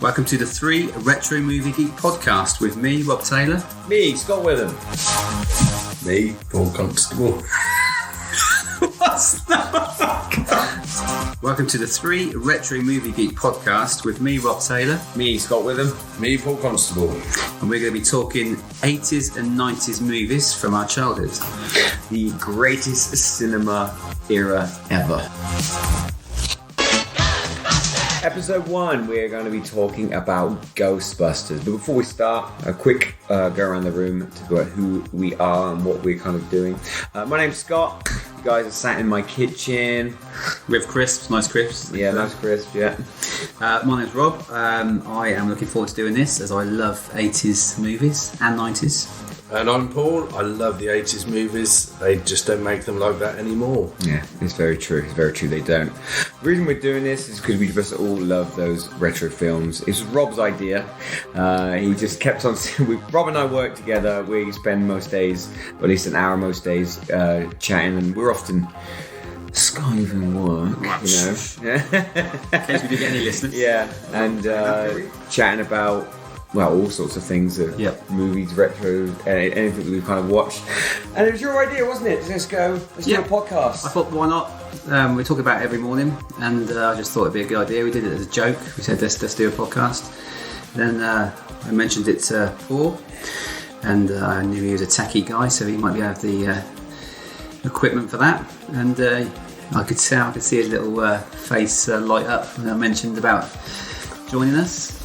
Welcome to the 3 Retro Movie Geek podcast with me, Rob Taylor. Me, Scott Witham. Me, Paul Constable. What's that? Welcome to the 3 Retro Movie Geek podcast with me, Rob Taylor. Me, Scott Witham. Me, Paul Constable. And we're going to be talking 80s and 90s movies from our childhood. The greatest cinema era ever. Episode 1, we're going to be talking about Ghostbusters. But before we start, a quick go around the room to talk about who we are and what we're kind of doing. My name's Scott. You guys are sat in my kitchen. With crisps, nice crisps. Yeah, nice crisps, yeah. My name's Rob. I am looking forward to doing this as I love 80s movies and 90s. And I'm Paul. I love the 80s movies. They just don't make them like that anymore. Yeah, it's very true. It's very true, they don't. The reason we're doing this is because we just all love those retro films. It was Rob's idea. He just kept on... Rob and I work together. We spend most days, or at least an hour most days, chatting. And we're often... skiving work, you know. In case we do get any listeners. Yeah, and chatting about... well, all sorts of things, movies, retro, anything that we've kind of watched. And it was your idea, wasn't it? Let's do a podcast. I thought, why not? We talk about it every morning, and I just thought it'd be a good idea. We did it as a joke. We said, let's do a podcast. Then I mentioned it to Paul, and I knew he was a techie guy, so he might be able to have the equipment for that. And I could see his little face light up when I mentioned about joining us.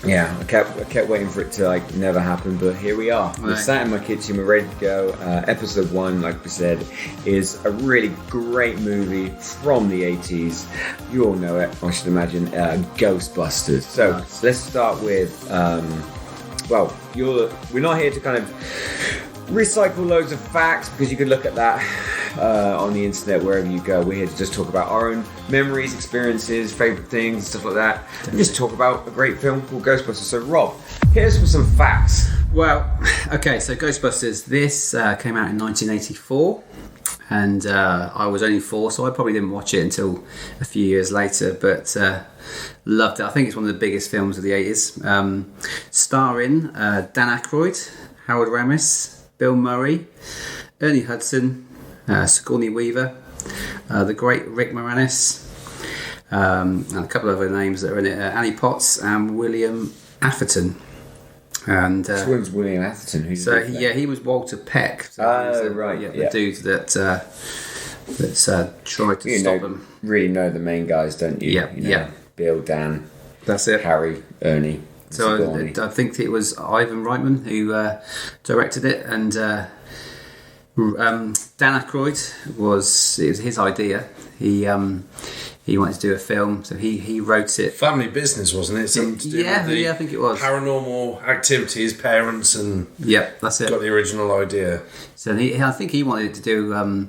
Yeah, I kept waiting for it to never happen, but here we are. We're sat in my kitchen, we're ready to go. Episode 1, like we said, is a really great movie from the 80s. You all know it, I should imagine, Ghostbusters. So let's start with, we're not here to kind of recycle loads of facts, because you could look at that on the internet wherever you go. We're here to just talk about our own memories, experiences, favourite things, stuff like that, and just talk about a great film called Ghostbusters. So Rob, hit us with some facts. Well, okay, so Ghostbusters, this came out in 1984, and I was only 4, so I probably didn't watch it until a few years later, but loved it. I think it's one of the biggest films of the 80s. Starring Dan Aykroyd, Harold Ramis, Bill Murray, Ernie Hudson, Sigourney Weaver, the great Rick Moranis, and a couple of other names that are in it, Annie Potts and William Atherton. And which one's William Atherton? He was Walter Peck. So the dude that tried to stop him. Really know the main guys, don't you? Yeah. Bill, Dan, that's it. Harry, Ernie. So I think it was Ivan Reitman who directed it, and Dan Aykroyd it was his idea. He wanted to do a film, so he wrote it. Family business, wasn't it? Something to do with I think it was. Paranormal activity, his parents, and that's it. Got the original idea. So I think he wanted to do.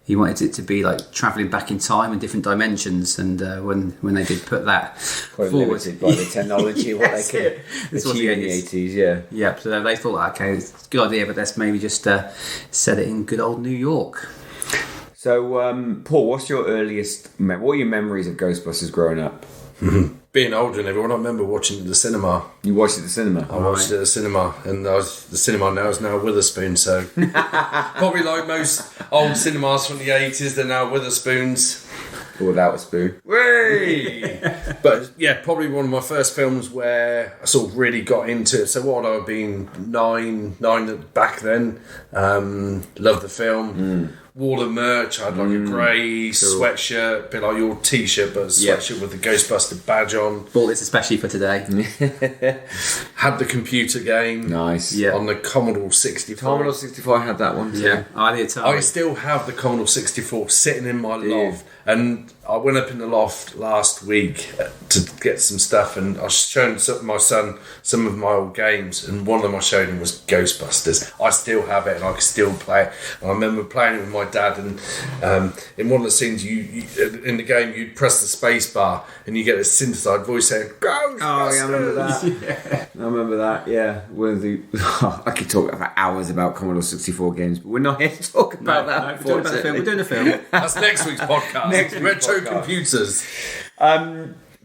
He wanted it to be like travelling back in time in different dimensions, and when they did put that quite forward, limited by the technology, what they could achieve in the 80s, yeah. So they thought, okay, it's a good idea, but let's maybe just set it in good old New York. So, Paul, what's your earliest? What are your memories of Ghostbusters growing up? Being older than everyone, I remember watching it at the cinema. You watched it at the cinema? I watched it at the cinema, and the cinema now is now Witherspoon, so probably like most old cinemas from the 80s, they're now Witherspoons. Or without a spoon. Way! But yeah, probably one of my first films where I sort of really got into it. So what would I have been, 9 back then? Loved the film. Wore the merch. I had like a grey sweatshirt, a bit like your t-shirt, but a sweatshirt with the Ghostbuster badge on. Bought this especially for today. Had the computer game. Nice. Yeah. On the Commodore 64. Commodore 64, I had that one too. Yeah. I still have the Commodore 64 sitting in my loft. And I went up in the loft last week to get some stuff, and I was showing my son some of my old games, and one of them I showed him was Ghostbusters. I still have it, and I can still play it. And I remember playing it with my dad, and in one of the scenes, you in the game, you'd press the space bar, and you get a synthesized voice saying, Ghostbusters! Oh, yeah, I remember that. I remember that, yeah. I could talk for hours about Commodore 64 games, but we're not here to talk about that. We're doing a film. That's next week's podcast. Retro computers.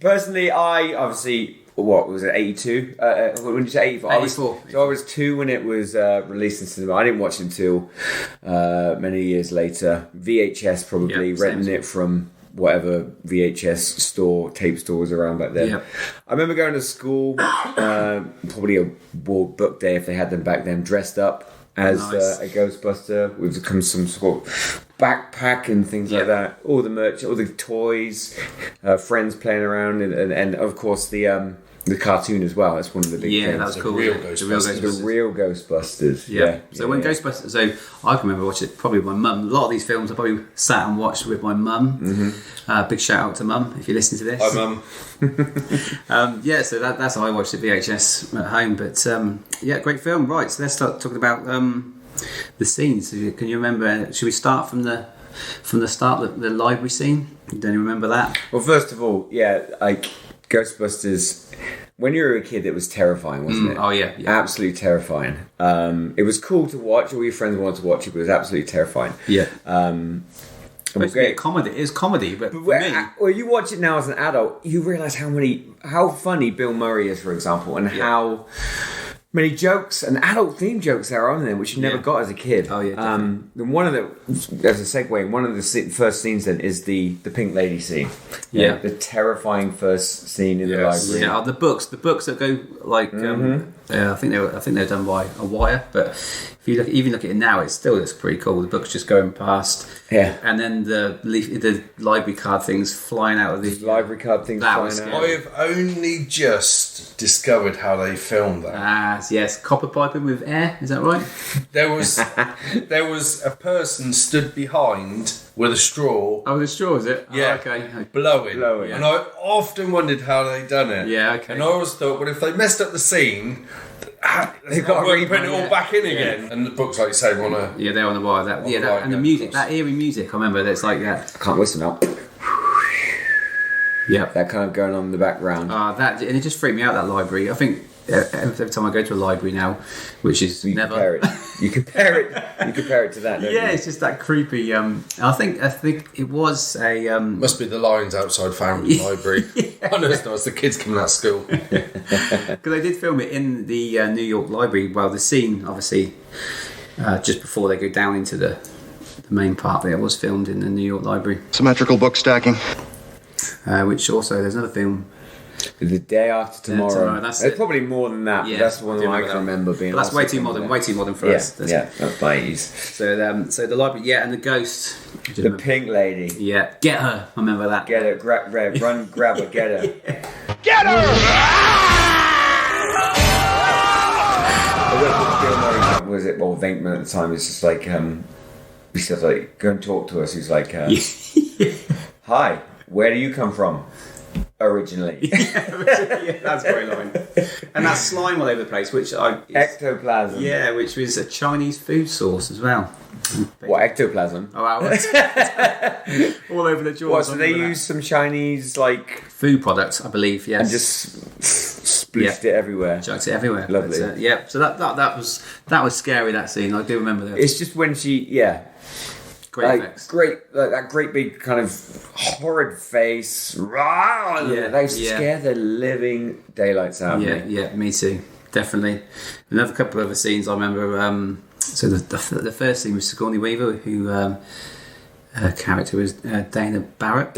Personally, I obviously what was it, 82? When you say 84? 84. I was 2 when it was released in cinema. I didn't watch it until many years later. VHS probably, renting it from whatever VHS store, tape store was around back then. Yep. I remember going to school, probably a World Book Day if they had them back then, dressed up as a Ghostbuster with some sort of backpack and things like that. All the merch, all the toys, friends playing around, and of course the cartoon as well. That's one of the big things. Yeah, that was cool. The real Ghostbusters. Yeah. So when Ghostbusters, so I can remember watching it probably with my mum. A lot of these films I probably sat and watched with my mum. Mm-hmm. Big shout out to mum if you listen to this. Hi mum. So that's how I watched the VHS at home. But great film. Right, so let's start talking about the scenes. Can you remember? Should we start from the start, the library scene? Don't you remember that? Well, first of all, like Ghostbusters. When you were a kid, it was terrifying, wasn't it? Oh yeah. Absolutely terrifying. It was cool to watch. All your friends wanted to watch it, but it was absolutely terrifying. Yeah. It's a comedy. It is comedy, but for me, well, you watch it now as an adult, you realise how funny Bill Murray is, for example, and how many jokes and adult themed jokes there are on there, which you never got as a kid. Oh yeah. And one of the, as a segue, one of the first scenes then is the pink lady scene. Yeah. The terrifying first scene in the library. Yeah, the books that go like I think they're done by a wire, but if you even look at it now, it still looks pretty cool. The book's just going past, and then the library card things flying out of the library card things flying out. I have only just discovered how they filmed that. Yes, copper piping with air. Is that right? There was a person stood behind with a straw. Oh, the straw, is it? Yeah. Oh, okay. Blowing. Yeah. And I often wondered how they done it. Yeah, okay. And I always thought, well, if they messed up the scene, they've got to put it all back in again. And the books, like you say, want to... Yeah, they're on the wire. And the music, that eerie music, I remember, that's like that. I can't listen up. Yeah. That kind of going on in the background. And it just freaked me out, that librry. I think every time I go to a library now, which is you never... You compare it to that, don't you? It's just that creepy. I think it was a... Must be the lines outside Family Library. I know it's not, it's the kids coming out of school. Because they did film it in the New York Library. Well, the scene, obviously, just before they go down into the main part there, was filmed in the New York Library. Symmetrical book stacking. Which also, there's another film... The Day After Tomorrow. There's probably more than that, but that's the one I can remember being. But that's way too modern for us. That's my ease. So the library, and the ghost. The pink lady. Yeah, get her. I remember that. Get her, run, grab her, get her. Get her! Was it? Well, Venkman at the time was just like, he said like, go and talk to us. He's like, hi, where do you come from? Originally. That's a great line. And that slime all over the place, which ectoplasm. Yeah, which was a Chinese food source as well. What, ectoplasm? Oh, wow. All over the jaws. What, so they used some Chinese like food products, I believe, yes. And just splooshed it everywhere. Chucked it everywhere. Lovely. But, so that was scary, that scene. I do remember that. It's just when she Great effects. That great big kind of horrid face. They scare the living daylights out of me. Yeah, me too. Definitely. Another couple of other scenes I remember. So the first scene was Sigourney Weaver, who her character was Dana Barrett.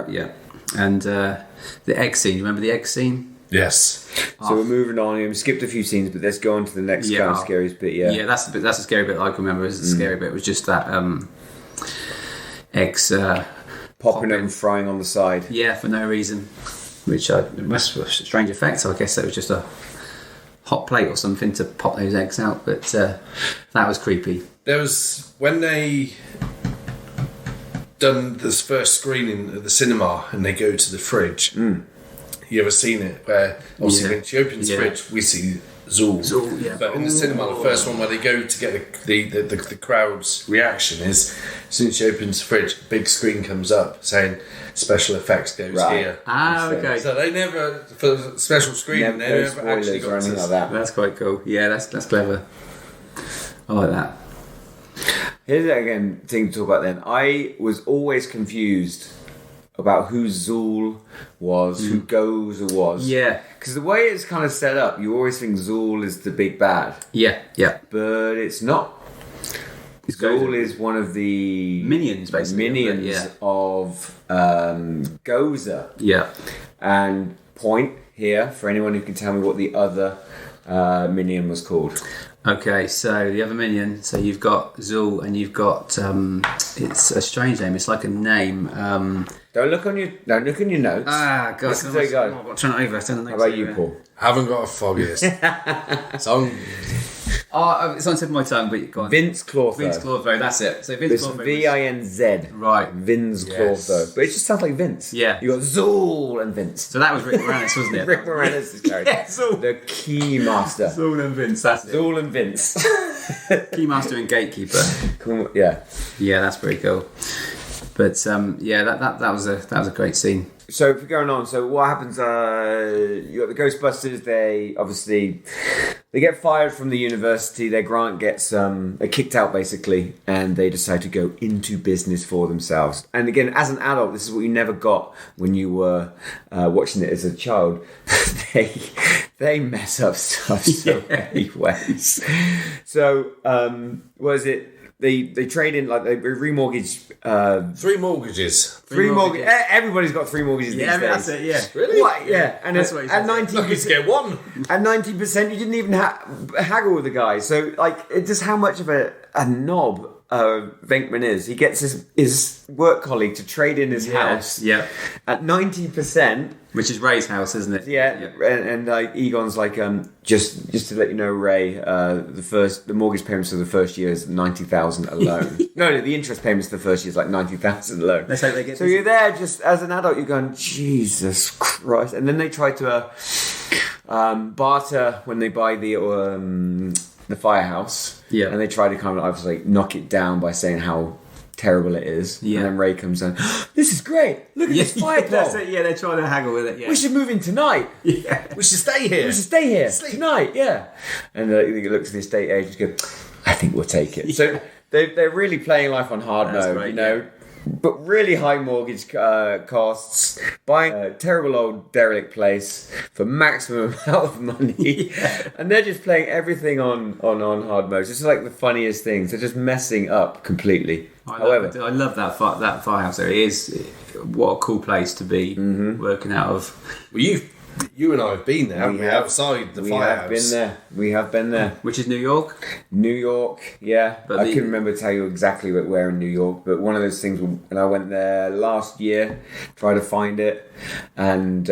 Yeah. And the egg scene. Remember the egg scene? Yes. So we're moving on. We skipped a few scenes, but let's go on to the next kind of scariest bit. Yeah, that's a scary bit I can remember. The scary bit was just that eggs popping up and frying on the side. Yeah, for no reason. Which must have a strange effect. So I guess that was just a hot plate or something to pop those eggs out. But that was creepy. There was when they done this first screening at the cinema and they go to the fridge. You ever seen it? Where obviously when she opens the fridge, we see Zool. But in the cinema, the first one where they go to get the crowd's reaction is, as soon as she opens the fridge, a big screen comes up saying special effects goes here. Okay. So they never, for the special screening, they never actually got anything like that. That's quite cool. Yeah, that's clever. I like that. Here's again thing to talk about then. I was always confused about who Zool was, who Gozer was. Yeah. Because the way it's kind of set up, you always think Zool is the big bad. Yeah, yeah. But it's not. Zool is one of the Minions, basically. Minions of Gozer. Yeah. And point here for anyone who can tell me what the other minion was called. Okay, so the other minion, so you've got Zool and you've got, it's a strange name, it's like a name. Don't look on your notes. Ah, God. Listen to it go. I'm trying to over. How about you, Paul? Haven't got a foggiest. So I'm Oh, it's on the tip of my tongue, but go on. Vince Clortho. Vince Clortho, that's it. So Vince It's Clortho. Vinz. Right. Vince Clortho. But it just sounds like Vince. Yeah. You got Zool and Vince. So that was Rick Moranis, wasn't it? Rick Moranis' character. Yeah, Zool. The key master. Zool and Vince, that's it. Zool and Vince. Keymaster and Gatekeeper. Cool. Yeah. Yeah, that's pretty cool. But yeah, that was a great scene. So if we're going on, so what happens? You got the Ghostbusters. They get fired from the university. Their grant gets they're kicked out basically, and they decide to go into business for themselves. And again, as an adult, this is what you never got when you were watching it as a child. they mess up stuff so many ways. So what is it? They trade in, like, they remortgage. 3 mortgages. Three mortgages. Everybody's got 3 mortgages these days. That's it. Yeah. Really? What? Yeah, and That's what he at said. 19%, Lucky to get one. at 19%, you didn't even haggle with the guy. So, like, it's just how much of a knob Venkman is. He gets his work colleague to trade in his house. Yeah. At 90%. Which is Ray's house, isn't it? Yeah, and like Egon's like, just to let you know, Ray, the mortgage payments for the first year is 90,000 alone. no, the interest payments for the first year is like 90,000 alone. Let's hope they get So this. you're there just as an adult, you're going, Jesus Christ, and then they try to barter when they buy the firehouse. Yeah. And they try to kind of obviously knock it down by saying how terrible it is. Yeah. And then Ray comes in, this is great. Look at this fire pole. That's it. Yeah, they're trying to haggle with it. Yeah. We should move in tonight. Yeah. We should stay here. We should stay here tonight, yeah. And he looks at the estate agent and goes, I think we'll take it. So they're really playing life on hard That's mode, right, you know. But really high mortgage costs, buying a terrible old derelict place for maximum amount of money, and they're just playing everything on hard mode. It's just like the funniest things. They're just messing up completely. I However, love that firehouse there. It is, what a cool place to be working out of. Well, you and I have been there, haven't we? have. Outside the we firehouse. have been there. We have been there. Which is New York. New York, yeah. But I couldn't remember to tell you exactly where in New York, but one of those things, and I went there last year, tried to find it, and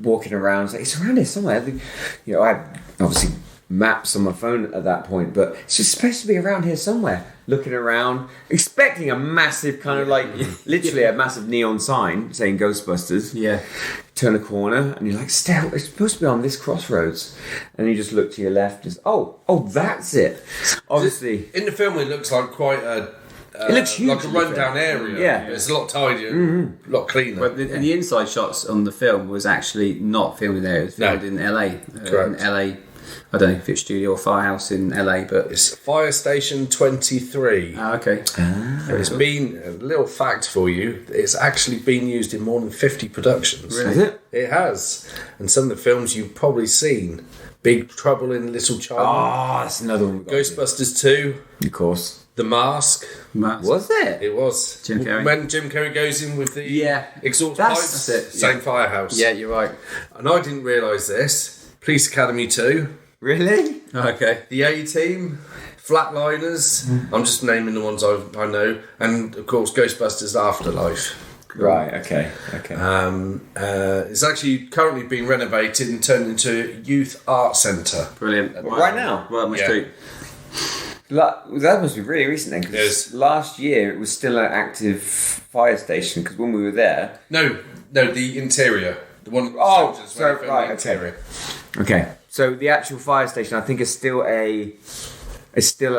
walking around, it's around here somewhere. I had obviously maps on my phone at that point, but it's just supposed to be around here somewhere. Looking around, expecting a massive kind of like, literally a massive neon sign saying Ghostbusters. Yeah. Turn a corner and you're like, still, it's supposed to be on this crossroads. And you just look to your left and oh, that's it. Obviously. In the film, it looks like quite a... it looks huge. like a rundown area. Yeah. It's a lot tidier, a lot cleaner. But and the inside shots on the film was actually not filmed there. It was filmed in LA. Correct. In LA. I don't know if it's studio or firehouse in LA, but It's Fire Station 23. okay. It's been, a little fact for you, it's actually been used in more than 50 productions. Really? Is it? It has. And some of the films you've probably seen. Big Trouble in Little China. Oh, that's another one. Ghostbusters 2. Of course. The Mask. Was it? It was. Jim Carrey. When Jim Carrey goes in with the exhaust That's pipes. it, Same firehouse. Yeah, you're right. And I didn't realise this. Police Academy 2. Really? Okay. The A-Team. Flatliners. I'm just naming the ones I know. And, of course, Ghostbusters Afterlife. Right, okay. It's actually currently being renovated and turned into a youth art centre. Brilliant. Right now? Right on my Yeah. street. That must be really recent then, because Yes. last year it was still an active fire station, because when we were there... No, the interior. The one. Oh, soldiers so, when they filmed right, the okay. interior. Okay, so the actual fire station, I think, is still an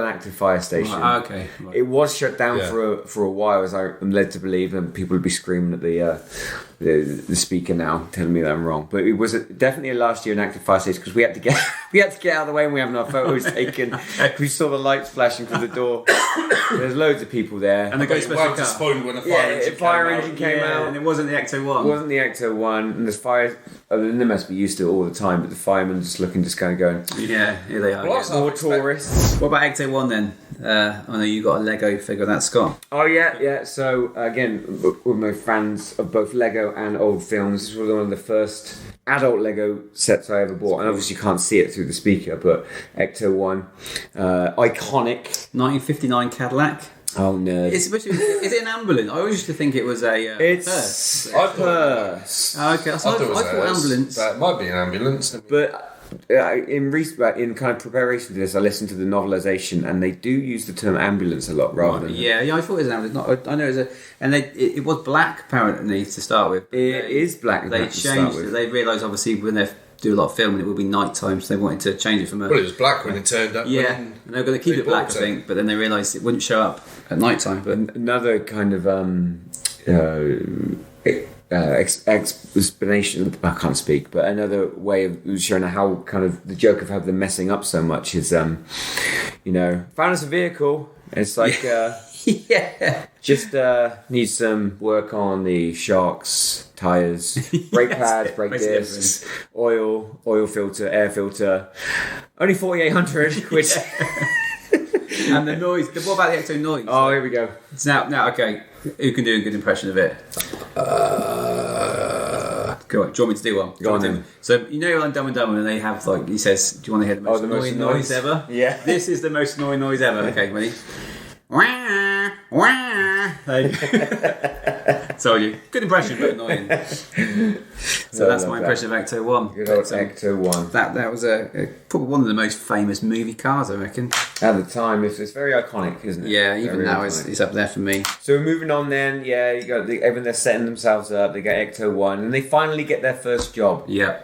active fire station. Right, okay. Right. It was shut down Yeah. for a while, as I'm led to believe, and people would be screaming at the speaker now, telling me that I'm wrong. But it was definitely last year an active fire station, because we had to get We had to get out of the way when we having our photos taken. We saw the lights flashing through the door. There's loads of people there. And the Ghostbusters Well car. disappointed when a fire engine came out. And it wasn't the Ecto It One. wasn't the Ecto One, and there's fire. I mean, they must be used to it all the time, but the firemen just looking, just kind of going. Yeah, here they are. Well, again. I More expect- tourists. What about Ecto One then? I know you got a Lego figure. That's Scott. Oh yeah. So again, we're no fans of both Lego and old films. This was one of the first adult Lego sets I ever bought, and obviously you can't see it through the speaker. But Ecto One, iconic. 1959 Cadillac. Oh no! It's supposed to be, is it an ambulance? I always used to think it was a It's hearse. I thought- purse. Oh, okay, I thought ambulance. That might be an ambulance. But in kind of preparation for this, I listened to the novelisation, and they do use the term ambulance a lot rather than. Yeah, I thought it was an ambulance. Not, I know it was and it was black apparently to start with. It is black. They to start changed with. it. They realised obviously when they do a lot of filming, it will be night time, so they wanted to change it from a. Well, it was black when it turned up. Yeah, when and they were going to keep they it black, I bought it. think, but then they realised it wouldn't show up at night time. But Another kind of explanation. I can't speak, but another way of showing how kind of the joke of how them messing up so much is, found us a vehicle. It's like yeah, just needs some work on the shocks, tires, brake pads, brake makes a discs, oil filter, air filter. Only 4,800, which. and the noise. What about the Ecto noise? Oh, here we go. It's now, okay. Who can do a good impression of it? Go on. Do you want me to do one? Go on then. So you know on Dumb and Dumber, and they have like he says, "Do you want to hear the most the most annoying noise. noise ever?" Yeah. This is the most annoying noise ever. Okay, ready? Wah, wah. Told you. Good impression, but annoying. So that's my impression of Ecto One. Good old But, Ecto One. That was probably one of the most famous movie cars, I reckon. At the time, it's very iconic, isn't it? Yeah, even Very now iconic. it's up there for me. So we're moving on then. Yeah, you got everyone. They're setting themselves up. They get Ecto One, and they finally get their first job. Yeah.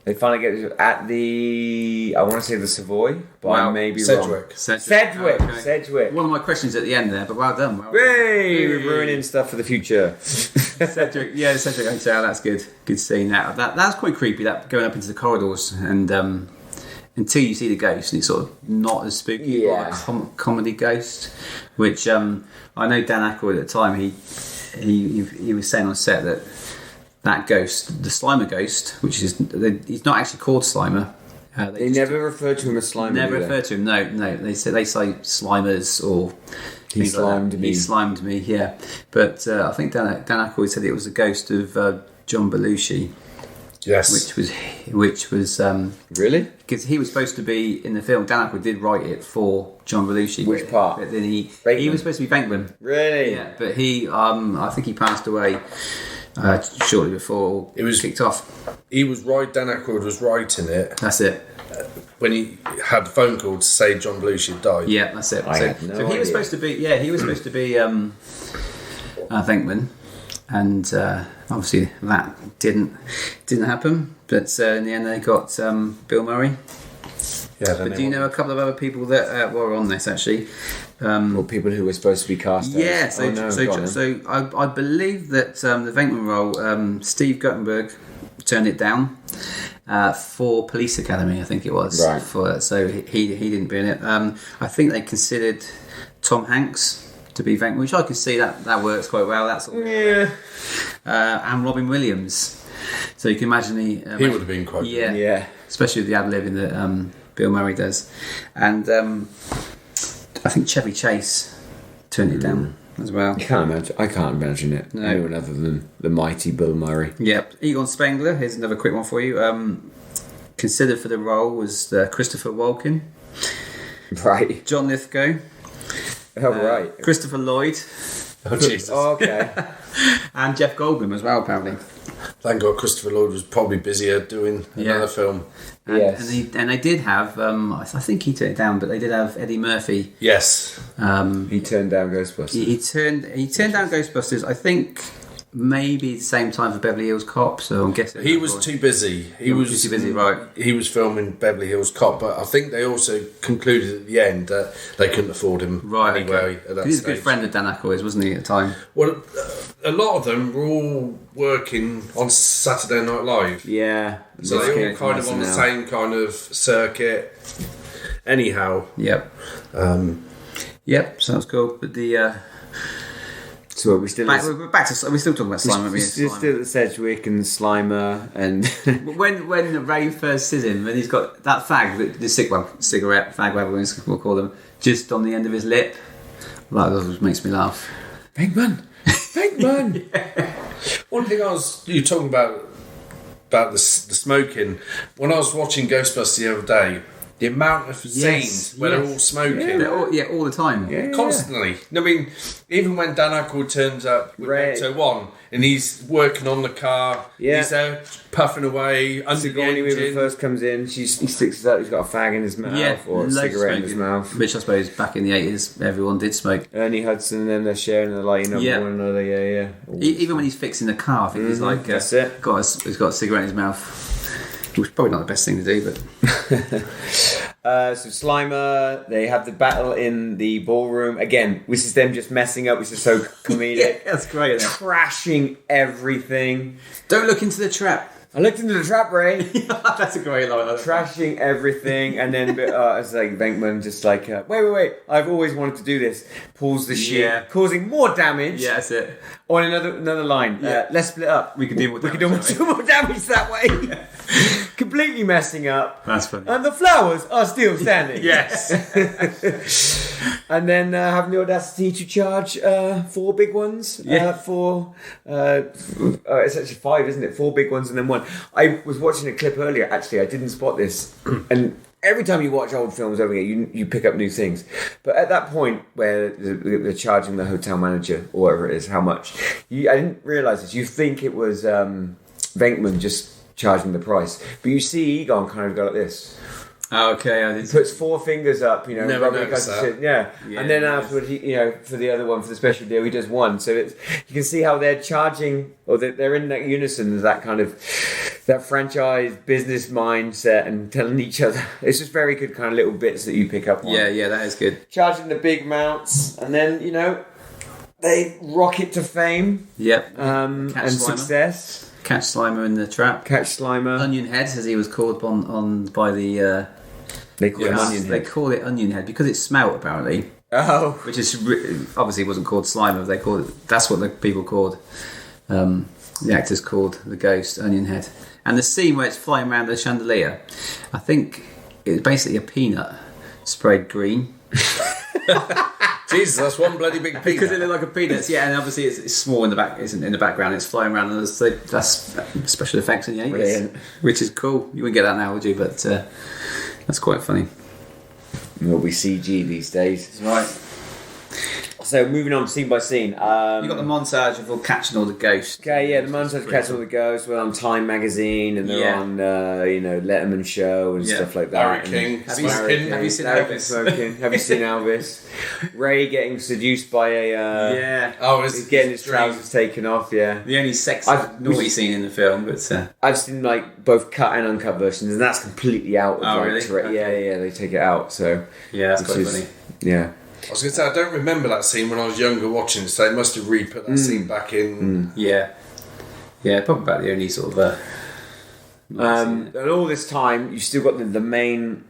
They finally get at the. I want to say the Savoy, but I may be wrong. Sedgwick. Okay. Sedgwick. One of my questions at the end there, but well done. Well done. Hey, we're ruining stuff for the future. Cedric, yeah, Cedric Hotel. That's good. Good scene. That's quite creepy. That going up into the corridors and until you see the ghost, and it's sort of not as spooky. Yeah. Like a comedy ghost, which I know Dan Aykroyd at the time he was saying on set that ghost, the Slimer ghost, which is he's not actually called Slimer. They never refer to him as Slimer. Never do they? refer to him. No. They say Slimers or He things like slimed that. me. He slimed me. Yeah, but I think Dan Aykroyd said it was a ghost of John Belushi, Yes. which was Really? because he was supposed to be in the film. Dan Aykroyd did write it for John Belushi. Which part? But then he Bateman? was supposed to be Bankman. Really? Yeah, but he I think he passed away shortly before It was- kicked off. He was right. Dan Aykroyd was writing it That's it. when he had the phone call to say John Belushi had died. Yeah, that's it. I so had no so he idea. was supposed to be. Yeah, he was supposed to be Venkman, and obviously that didn't happen. But in the end, they got Bill Murray. Yeah. But do you know a couple of other people that were on this actually? Or people who were supposed to be cast as? Yeah, Oh, no, go on then. so I believe that the Venkman role, Steve Guttenberg turned it down for Police Academy, I think it was. Right. So he didn't be in it. I think they considered Tom Hanks to be Venkman, which I can see that works quite well. That's all. Yeah. And Robin Williams. So you can imagine He would have been quite. yeah, Yeah. especially with the ad libbing that Bill Murray does, and I think Chevy Chase turned it down as well. I can't imagine it. No. Anyone other than the mighty Bill Murray. Yep. Egon Spengler, here's another quick one for you. Considered for the role was Christopher Walken, Right. John Lithgow, Oh, right. Christopher Lloyd, Oh Jesus! Oh, okay. and Jeff Goldblum as well, apparently. Thank God Christopher Lloyd was probably busier doing another film. And, Yes. and they did have, I think he turned it down, but they did have Eddie Murphy. Yes. He turned down Ghostbusters. He turned down Ghostbusters. I think maybe the same time for Beverly Hills Cop, so I'm guessing He was too busy. He was too busy, right? He was filming Beverly Hills Cop, but I think they also concluded at the end that they couldn't afford him anyway. At that He's a stage. good friend of Dan Aykroyd's, wasn't he, at the time? Well, a lot of them were all working on Saturday Night Live, Yeah. so they all kind of on the same kind of circuit. Anyhow, Yep. Yep, sounds cool. But the So we're still we're back to we're still talking about Slimer. we're still at Sedgwick and Slimer and When Ray first sees him, and he's got that fag, the cigarette fag, whatever we'll call them, just on the end of his lip. That always makes me laugh. Venkman. one thing you were talking about the smoking. When I was watching Ghostbusters the other day, the amount of scenes where they're all smoking. All the time. Yeah. Constantly. I mean, even when Dan Aykroyd turns up with Ray. Ecto 1 and he's working on the car, he's there puffing away under the Sigourney Weaver engine. first comes in, he sticks it out, he's got a fag in his mouth or a loads cigarette in smoking, his mouth. which I suppose back in the 80s everyone did smoke. Ernie Hudson and then they're sharing the lighting up Yeah. with one another, yeah. Even when he's fixing the car, I think he's like that's it. he's got a cigarette in his mouth, which is probably not the best thing to do, but So Slimer, they have the battle in the ballroom. Again, this is them just messing up, which is so comedic. that's great. Crashing everything. Don't look into the trap. I looked into the trap, Ray. That's a great line. Trashing everything, and then it's like Venkman just like, wait, I've always wanted to do this. Pulls the sheet, Yeah. causing more damage. Yeah, that's it. On another line, Yeah. let's split up. We can do more We can damage do that way. more damage that way. Completely messing up. That's funny. And the flowers are still standing. Yes. And then having the audacity to charge 4 big ones. Yeah. It's actually 5, isn't it? 4 big ones and then 1. I was watching a clip earlier, actually. I didn't spot this. And every time you watch old films over here, you pick up new things. But at that point where they're charging the hotel manager, or whatever it is, how much, I didn't realise this. You think it was Venkman just charging the price. But you see Egon kind of go like this. Okay, I did. Puts 4 fingers up, Never rubbing noticed against that. it, yeah. Yeah, And then nice. afterwards, for the other one, for the special deal, he does 1. So you can see how they're charging, or they're in that unison, that kind of, that franchise business mindset and telling each other. It's just very good kind of little bits that you pick up on. Yeah, that is good. Charging the big mounts, and then, they rocket to fame Yep. and Catch Slimer. success. Catch Slimer in the trap. Catch Slimer. Onion Head, as he was called on by the. They call him Yes, Onion they Head. call it Onion Head because it smelt apparently, Oh. which is obviously wasn't called Slimer. They called it. That's what the people called. The actors called the ghost Onion Head. And the scene where it's flying around the chandelier, I think it's basically a peanut sprayed green. Jesus, that's one bloody big peanut. Because it looked like a peanut, yeah, and obviously it's small in the back, isn't in the background. It's flying around, and that's special effects in the 80s, Brilliant. which is cool. You wouldn't get that now, would you? But that's quite funny. Will be CG these days. Right. So moving on scene by scene. You got the montage of all catching all the ghosts. Okay, yeah, the montage catch all the ghosts. We're on Time magazine and they're Yeah. on, Letterman show and Yeah. stuff like Larry that. King, And- Have you Larry seen- have you seen Larry Elvis? smoking. Have you seen Elvis? Ray getting seduced by a. Yeah. Oh, He's getting his trousers taken off. Yeah, The only sexy, naughty scene in the film, but I've seen like both cut and uncut versions, and that's completely out. Of Oh, like, really? Tra- Yeah, they take it out. So yeah, that's which quite is- funny. Yeah. I was going to say, I don't remember that scene when I was younger watching, so they must have re-put that scene back in. Yeah, probably about the only sort of. And all this time, you've still got the main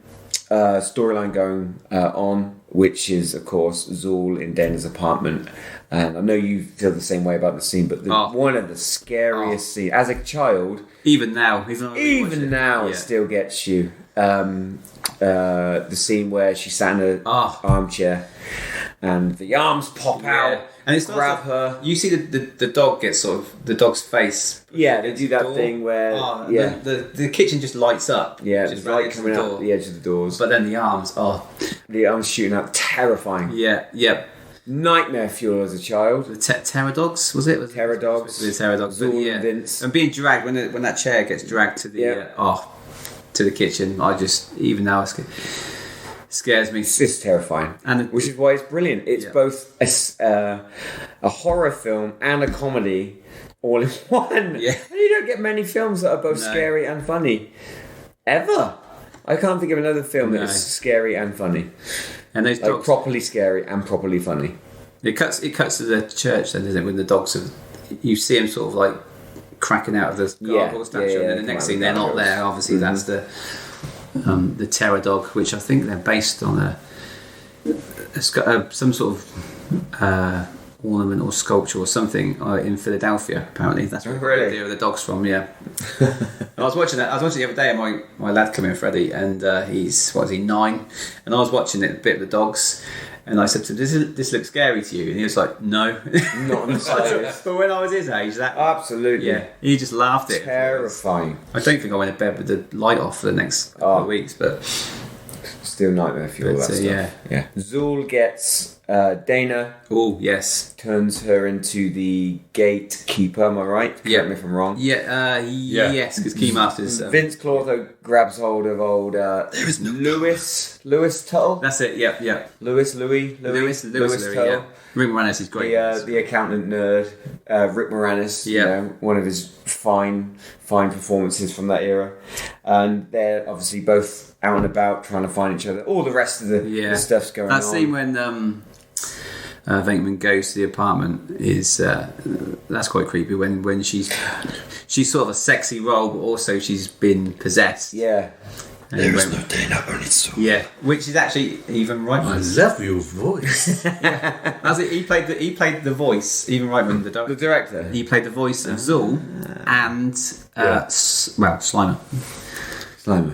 storyline going on, which is, of course, Zool in Dana's apartment. And I know you feel the same way about the scene, but one of the scariest scenes, as a child, even now, even now, it still gets you. The scene where she sat in an armchair and the arms pop out and it's grab her. You see the dog get sort of the dog's face. Yeah, they do that door. thing where the kitchen just lights up. yeah, just it's light right coming out the edge of the doors. But then the arms, The arms shooting out, terrifying. yeah. Nightmare fuel as a child. The terror dogs, was it? Terror dogs. The terror dogs. Zool But, and Vince. And being dragged when that chair gets dragged to the to the kitchen. I just even now it scares me. It's terrifying, And which is why it's brilliant. It's both a horror film and a comedy all in one. Yeah. And you don't get many films that are both No. scary and funny. Ever. I can't think of another film that No. is scary and funny. And those Like dogs, properly scary and properly funny. it cuts to the church then, doesn't it? When the dogs are, you see them sort of like cracking out of the gargoyle statue, yeah, and then the come next out thing of they're not gargoyles. there. Obviously, that's the terror dog, which I think they're based on it's got some sort of ornament or sculpture or something in Philadelphia. Apparently, that's where Really? the idea of the dogs from. Yeah. I was watching that. I was watching the other day, and my lad come in, Freddie, and he's 9, and I was watching it, a bit of the dogs, and I said to him, "This looks scary to you?" And he was like, "No." Not in the slightest. But when I was his age, that Absolutely. yeah, he just laughed at it. Terrifying. I don't think I went to bed with the light off for the next couple of weeks, but Still nightmare fuel, But, that stuff. yeah. Yeah. Zool gets Dana, oh yes, turns her into the gatekeeper, am I right? Yeah. Correct me if I'm wrong. yes, because Keymaster's Vince Clortho grabs hold of old Lewis Tuttle. that's it. Louis, Louis Louis, yeah. Rick Moranis is great. The accountant nerd, Rick Moranis, Yeah. one of his fine performances from that era. And they're obviously both out and about trying to find each other. All the rest of the stuff's going on. That scene when Venkman goes to the apartment is that's quite creepy. When she's sort of a sexy role, but also she's been possessed. Yeah. And There is when- no Dana, only Zool. Yeah, which is actually even I Reitman. love your voice. That's it. He played the voice. Even Reitman, the The director. director. He played the voice of Zool and Slimer.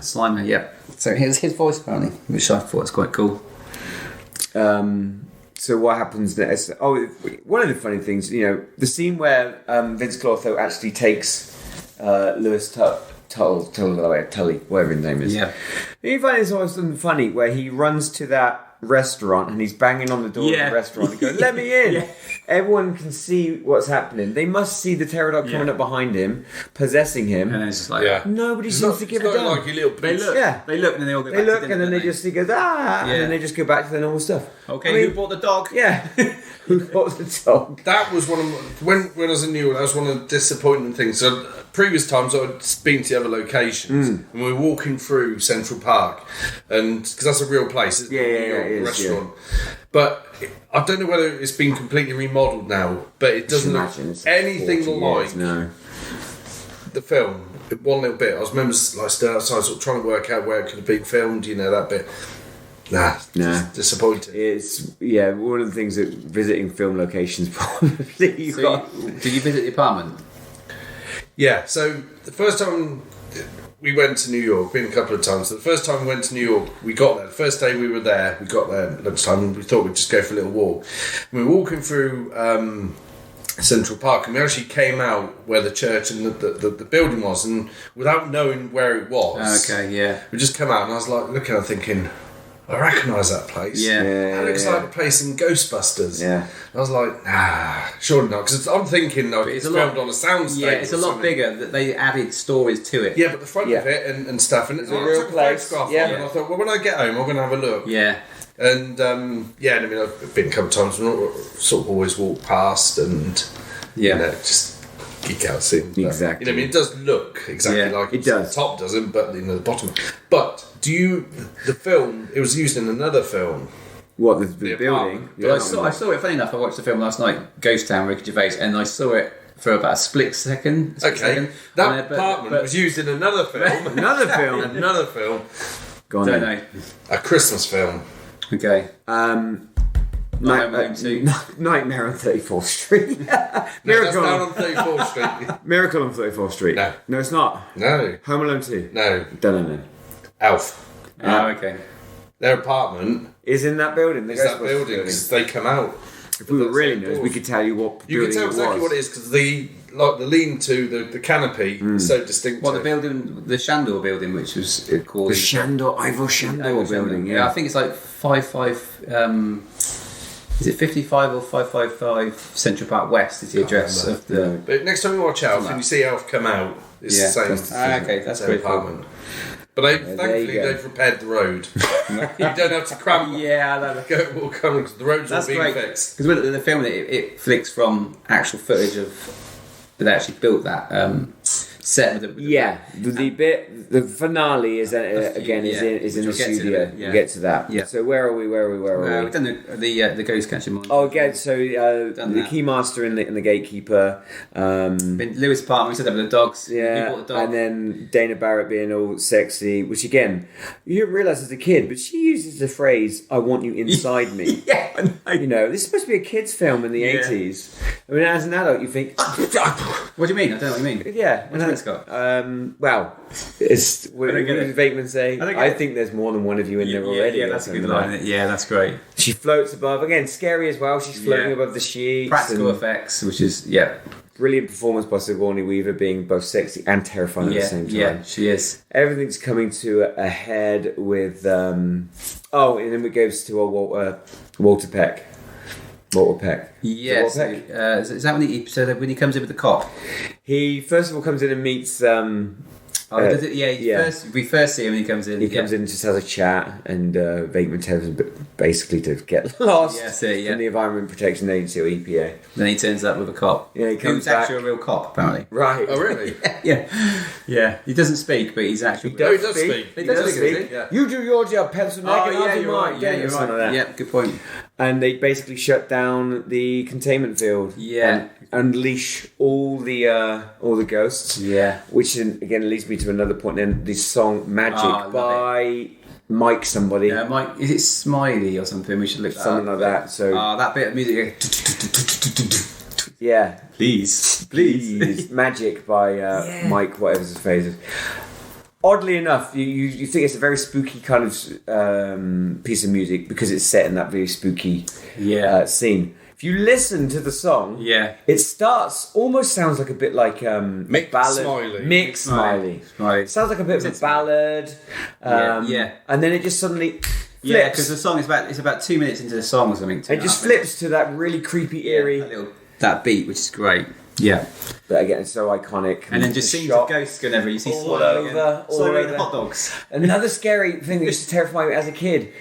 Slimer, yeah. So here's his voice apparently, which I thought was quite cool. So what happens next? Oh, one of the funny things, the scene where Vince Clortho actually takes Lewis Tully, whatever his name is. Yeah. You find it's always something funny where he runs to that restaurant and he's banging on the door of the restaurant and going, "Let me in." Yeah. Everyone can see what's happening. They must see the terror dog coming up behind him, possessing him. And it's just like Yeah. Nobody seems to give a It's not damn. like your little they piece. look, Yeah. they look, and then they all go. They back look to dinner, and then don't they just go, and Yeah. then they just go back to their normal stuff. Okay, I mean, who bought the dog? Yeah. Who bought the dog? That was one of when I was in New York. That was one of the disappointing things. So previous times I'd been to other locations, and we were walking through Central Park, and because that's a real place, it's Yeah, a New yeah, York it is, restaurant. But I don't know whether it's been completely remodeled now, but it doesn't look Imagine it's anything 40 like years, no. the film. One little bit. I remember like stood outside, sort of trying to work out where it could have been filmed. That bit. Nah. Disappointing. It's one of the things that visiting film locations probably you got. Did you visit the apartment? Yeah, so the first time we went to New York, been a couple of times. So the first time we went to New York, we got there. The first day we were there, we got there at lunchtime and we thought we'd just go for a little walk. And we were walking through Central Park and we actually came out where the church and the building was, and without knowing where it was, Okay, yeah. we just come out and I was like looking at it thinking, I recognise that place. Yeah. That looks like the place in Ghostbusters. Yeah. I was like, nah, surely not. Because I'm thinking like it's a filmed lot- on a soundstage. Yeah, it's a or lot something. bigger. That they added stories to it. Yeah, but the front Yeah. of it and stuff. And it's a real place, yeah. And I thought, well, when I get home, I'm going to have a look. Yeah. And and I mean, I've been a couple of times and sort of always walk past and Yeah. just geek out seeing. Exactly. I mean, it does look exactly Yeah, like it does. The top doesn't, but the bottom. But the film? It was used in another film. What, the The building? apartment. But I saw it. Funny enough, I watched the film last night, Ghost Town, Ricky Gervais, and I saw it for about a split second. Okay, that apartment was used in another film. Another film. Another film. Go on Don't then. know. A Christmas film. Okay. Nightmare on 34th Street. Miracle, That's down on 34th Street. Miracle on 34th Street. No. It's not. No. Home Alone 2. No. Don't know. Alf. Oh, okay. Their apartment Is in that building. The is that Ghostbusters building 'cause they come out. If we were That's really so nerds, cool. we could tell you what You can building tell it exactly was. what it is because the lean-to, the canopy is so distinctive. Well, the building, the Shandor building, which was called The Shandor, Ivor Shandor Ivor building, Shandor. yeah. I think it's like 55. Is it 55 or 555 Central Park West? Is the address of the? But next time you watch Alf and you see Alf come out, it's Yeah. the same. Okay, that's same pretty cool. apartment. But thankfully go. they've repaired the road. You don't have to cramp. Yeah, I know. Go walk on because the roads That's all being great. fixed. Because with the film, it flicks from actual footage of but they actually built that set with the finale is again Yeah. is in the Which we'll get to studio. it, yeah. We'll get to that. Yeah. So where are we? We've done the ghost catching monster. Oh, again, so the that. keymaster and the gatekeeper. Been Lewis Park. We said that with the dogs. You Yeah, bought the dog. and then Dana Barrett being all sexy, which again, you didn't realise as a kid, but she uses the phrase, I want you inside me. Yeah, I know. You know, this is supposed to be a kid's film in the Yeah. 80s. I mean, as an adult, you think, What do you mean? I don't know what you mean. yeah. What do you mean, Scott? Well, it's, what don't get did it. Bateman say? I don't get I it. think there's more than one of you in there already. Yeah, or that's a good something like line. Yeah, that's great. that. She floats above. Again, scary as well. She's floating Yeah. above the sheets. Practical and effects, which is brilliant performance by Sigourney Weaver being both sexy and terrifying at the same time. Yeah, she is. Everything's coming to a head with and then it goes to Walter Peck. Walter Peck. Yes. Walter Peck? Is that when he comes in with the cop? He first of all comes in and meets Does it? Yeah, yeah. We first see him when he comes in. he comes in and just has a chat, and Bateman tells him basically to get lost Yeah, that's it, yeah. from the Environment Protection Agency or EPA. Then he turns up with a cop. Yeah, he comes who's back. actually a real cop, apparently. Right. Oh, really? Yeah. He doesn't speak, but he's actually. He does speak. He does speak. Yeah. You do your job, pencil neck, and I'll do you're mine. right. Yeah, you're Something right. like that. Yeah, good point. And they basically shut down the containment field. Yeah. And unleash all the ghosts. Yeah. Which again leads me to another point. Then the song "Magic" Oh, I love by Mike somebody, Yeah, Mike, is it Smiley or something? We should look that something up. like that. So That bit of music. yeah, Please. "Magic" by Mike, whatever his face is. Oddly enough, you think it's a very spooky kind of piece of music because it's set in that very spooky scene. If you listen to the song, Yeah. it starts almost sounds like a bit like Mick ballad. Smiley. Mick Smiley. Smiley. It sounds like a bit of a ballad. Yeah. And then it just suddenly flips. Yeah, because the song is about 2 minutes into the song or something. It just flips to that really creepy, eerie. That beat, which is great. Yeah. But again, it's so iconic. And then just The scenes shot. of ghosts going everywhere. You see All Smiley over, all Smiley over. and the hot dogs. Another scary thing that used to terrify me as a kid.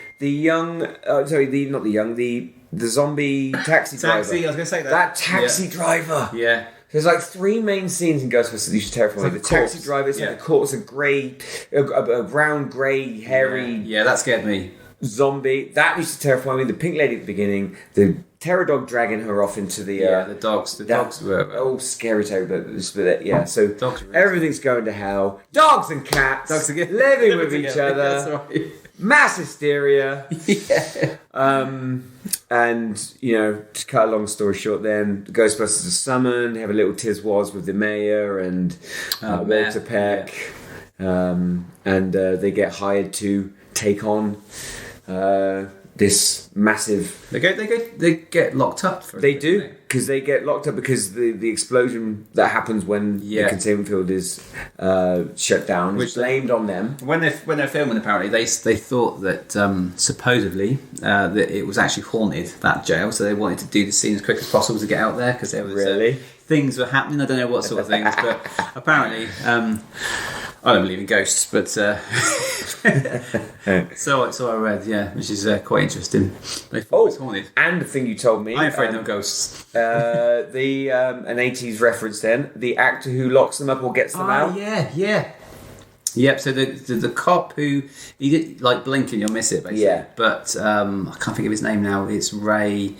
The zombie taxi driver. I was going to say that. That taxi driver. Yeah. There's like three main scenes in Ghostbusters that used to terrify me. like The a corpse. taxi driver, it's Yeah. like a corpse, a brown, grey, hairy Yeah, that scared me. zombie. That used to terrify me. The pink lady at the beginning, the terror dog dragging her off into the The dogs. The dogs were. scary tale. Yeah, so Dogs were- everything's going to hell. Dogs and cats Dogs again. living with each together. That's other. right. Mass hysteria. Yeah. And, to cut a long story short then, the Ghostbusters are summoned, have a little tiz-was with the mayor and Mayor, Walter Peck. And they get hired to take on this massive... They get locked up. They do, because they get locked up because the explosion that happens when the containment field is shut down is blamed on them. When they're filming, apparently they thought that supposedly that it was actually haunted, that jail, so they wanted to do the scene as quick as possible to get out there because there was things were happening. I don't know what sort of things, but apparently I don't believe in ghosts, but so I read, which is quite interesting. They thought it was haunted. And the thing you told me, I'm afraid no ghosts. an 80s reference then, the actor who locks them up or gets them out. Yeah. Yep. So the cop who he did like blink and you'll miss it basically. Yeah. But I can't think of his name now. It's Ray.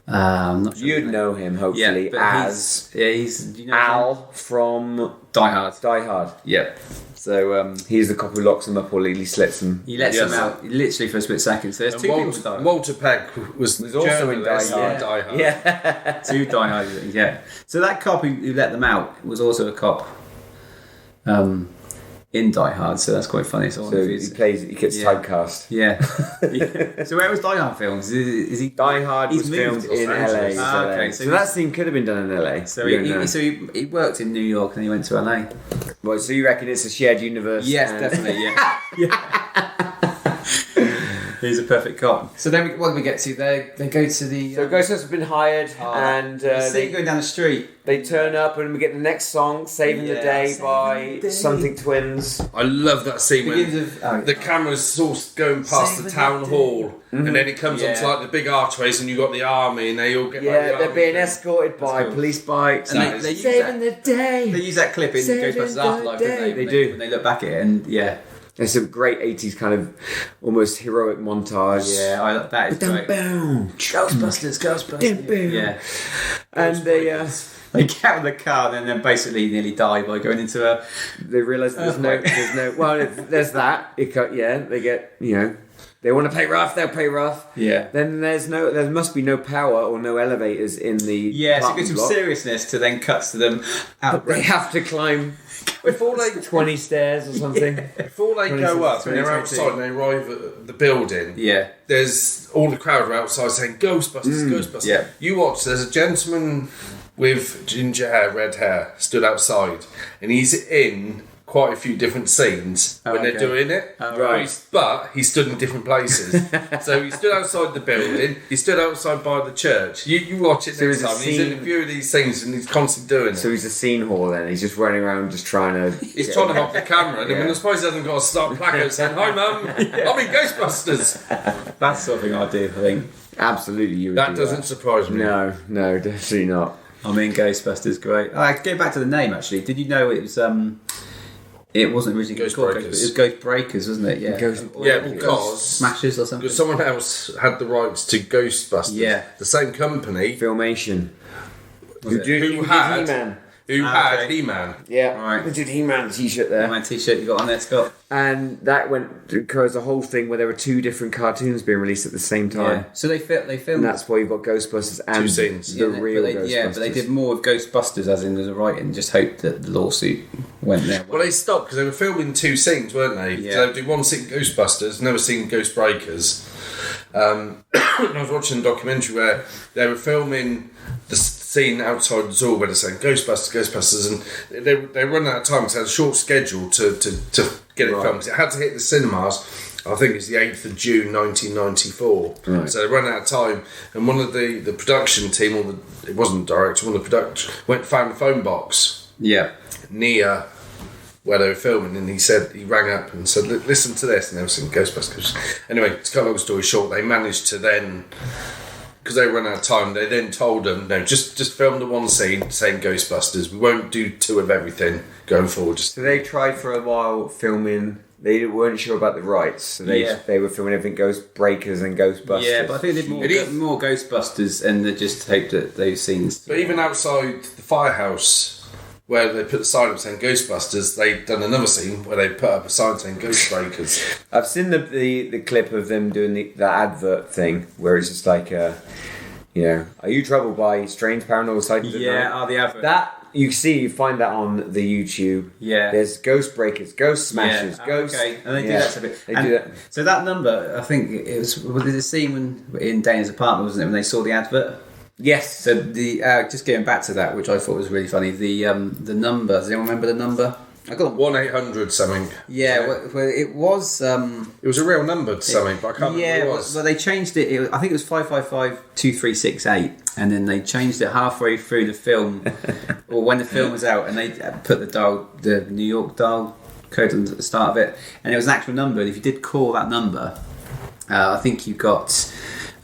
I'm not sure. You'd know him hopefully but as he's do you know Al from Die Hard. Die Hard. Yep. So He's the cop who locks them up or at least lets them. he lets them out literally for a split second. So there's two people who die. Walter Peck was also in Die journalist Hard. Die Hard. Yeah. Two Die Hard. Yeah. So that cop who let them out was also a cop. In Die Hard, so that's quite funny. So he gets typecast. Yeah. So where was Die Hard filmed? Is he? Die Hard He's was filmed moved to in Los LA. Angeles. Okay, So that scene could have been done in LA. So We don't know. he worked in New York and he went to LA. So you reckon it's a shared universe? Yes, and- definitely. Yeah. He's a perfect cop. So then, what do we get to? They go to the. So Ghostbusters have been hired, and they go down the street. They turn up, and we get the next song, "Saving the Day" by Something Twins. I love that scene when Begins the camera's sort of going past the town hall, and then it comes onto like the big archways, and you got the army, and they all get. Yeah, like, they're being escorted by police bikes. And they use saving the day. They use that clip in Saving Ghostbusters the Afterlife, don't day. they? They do. When they look back at it, and There's some great 80s kind of almost heroic montage. yeah, that is great. Boom. Ghostbusters. Boom. Yeah, And they get out of the car and then basically nearly die by going into a. they realise there's no. Well, there's that. They get They want to pay rough, they'll pay rough. Yeah. Then there must be no power or no elevators in the Yeah, so it goes from block. seriousness to then cuts to them out. They have to climb Before they 20 stairs or something. Before they go up and they're 20, outside and they arrive at the building, Yeah. there's all the crowd are outside saying Ghostbusters, Ghostbusters. yeah. You watch, there's a gentleman with ginger hair, red hair, stood outside, and he's in quite a few different scenes when they're doing it. Right. But he stood in different places. So he stood outside the building, he stood outside by the church. You watch it next he's a time, he's in a few of these scenes and he's constantly doing it. So he's a scene whore then. He's just running around just trying to... He's trying to help the camera, and I suppose he hasn't got to start placard saying, "Hi, Mum, I'm in Ghostbusters." That's something I do, I think. Absolutely, you would That do doesn't surprise me. No, definitely not. I mean, Ghostbusters, great. Going back to the name, actually, did you know it was... It wasn't originally called Ghostbreakers. It was Ghost Breakers, wasn't it? Yeah. Yeah, because Smashes or something. because someone else had the rights to Ghostbusters. Yeah. The same company Filmation. who had He-Man. had He-Man. Yeah, Right. they did He-Man t-shirt there. My t-shirt you got on there, Scott. And that went because the whole thing where there were two different cartoons being released at the same time. Yeah. So they filmed. And that's why you've got Ghostbusters and Two scenes. the real Ghostbusters. Yeah, but they did more of Ghostbusters as in the writing, and just hoped that the lawsuit went there. Well, they stopped because they were filming two scenes, weren't they? Yeah. So they did one scene Ghostbusters, another scene Ghostbreakers. And I was watching a documentary where they were filming the scene outside the zoo where they're saying Ghostbusters, and they run out of time because they had a short schedule to get it filmed. 'Cause it had to hit the cinemas. I think it's the 8th of June 1994. Right. So they ran out of time, and one of the production team, it wasn't the director, one of the production went and found the phone box Yeah. near where they were filming, and he rang up and said, "Listen to this," and they were saying Ghostbusters. Anyway, to cut a long story short, they managed to then, because they ran out of time, they then told them, "No, just film the one scene saying Ghostbusters. We won't do two of everything going forward." So they tried for a while filming. They weren't sure about the rights, so they were filming everything Ghostbreakers and Ghostbusters. Yeah, but I think they did more Ghostbusters, and they just hoped that those scenes. But even outside the firehouse, where they put the sign up saying Ghostbusters, they'd done another scene where they put up a sign saying Ghostbreakers. I've seen the clip of them doing the advert thing where it's just like, are you troubled by strange paranormal sightings? at night? The advert. That you find that on the YouTube. Yeah. There's Ghostbreakers, Ghost Smashers, Ghost. Okay, and they do that to bit. They And do that. So that number, I think it was the scene in Dana's apartment, wasn't it, when they saw the advert? Yes. So the just getting back to that, which I thought was really funny. The number. Does anyone remember the number? I got 1-800 something. Yeah, well, it was. It was a real number to something, but I can't remember what it was. Well, they changed it. I think it was 555-2368, and then they changed it halfway through the film, or when the film was out, and they put the New York dial code at the start of it, and it was an actual number. And if you did call that number, I think you got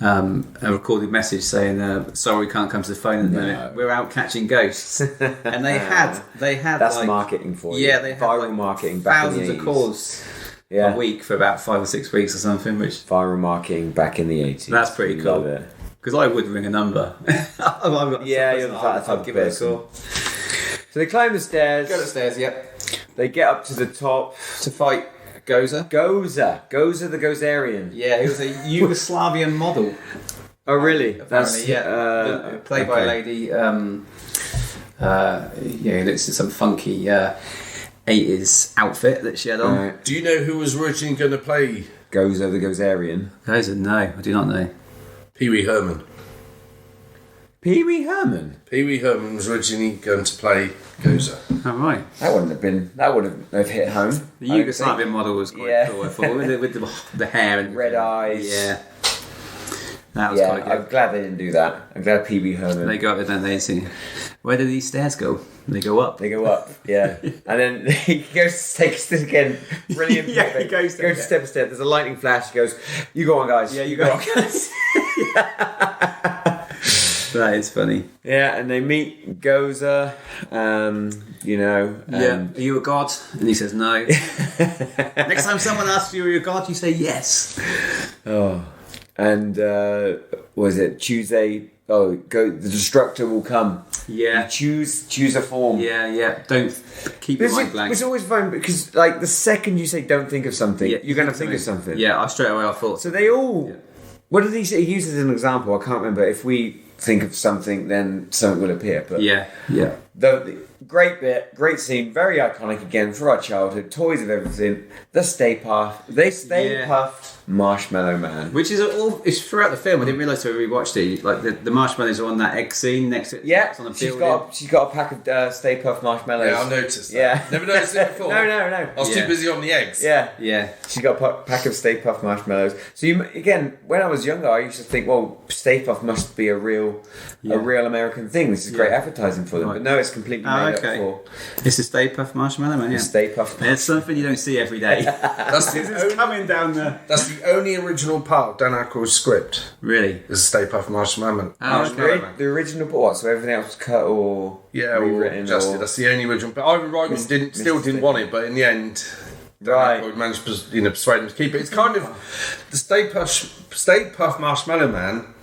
a recorded message saying, "Sorry, we can't come to the phone at the minute. We're out catching ghosts." And they had That's like, marketing for you. yeah, they had viral like marketing back thousands in the of 80s. calls Yeah. a week for about 5 or 6 weeks or something, which Viral marketing back in the 80s. that's pretty cool. Love it. Because I would ring a number. You're the type I'd give it a person. call. So they climb the stairs. Go upstairs, yep. They get up to the top. To fight Goza. Goza the Gozerian. Yeah, he was a Yugoslavian model. Oh, really? Apparently, played by a lady. It looks at some funky 80s outfit that she had on. Right. Do you know who was originally going to play Goza the Gozerian. Goza, no, I do not know. Pee Wee Herman? Pee Wee Herman. Pee Wee Herman was originally going to play Gozer. Oh, right. That wouldn't have hit home. The Yugoslavian model was quite cool, I thought, with the hair and Red eyes. Yeah. That was quite good. I'm glad they didn't do that. I'm glad Pee Wee Herman. They go up there, don't they? See, where do these stairs go? They go up. They go up, yeah. And then he goes to take a step again. Brilliant. Yeah, he goes step by step. There's a lightning flash. He goes, you go on, guys. Yeah, you go on, guys. That is funny. Yeah, and they meet Gozer, Are you a god? And he says no. Next time someone asks you, are you a god? You say yes. Oh. And, was it Tuesday? Oh, the Destructor will come. Yeah. Choose a form. Yeah. Don't keep your mind blank. It's always fun because, like, the second you say don't think of something, you're going to think of something. Yeah, I thought. So they all... Yeah. What did he say? He used as an example. I can't remember. If we think of something, then something will appear. But yeah. The great bit, great scene, very iconic again for our childhood. Toys of everything. The Stay Puft. They Stay Puft Marshmallow Man. Which is it's throughout the film. I didn't realise until we rewatched it. Like the marshmallows are on that egg scene next to it. Yeah, it's on the she's got a pack of Stay Puft marshmallows. Yeah, I noticed that. Yeah. Never noticed it before. No. I was too busy on the eggs. Yeah. She's got a pack of Stay Puft marshmallows. So again, when I was younger, I used to think, well, Stay Puft must be a real American thing. This is great advertising for them. But no, it's completely made up for. It's a Stay Puft Marshmallow Man. Yeah. Stay Puft. It's something you don't see every day. That's coming down there. That's the only original part of Dan Aykroyd's script. Really? Is Stay Puft Marshmallow Man. The original part. So everything else was cut or rewritten. Or adjusted. That's the only original. But Ivan Reitman still didn't want it. But in the end, Dan Aykroyd managed to persuade him to keep it. It's kind of the Stay Puft Marshmallow Man.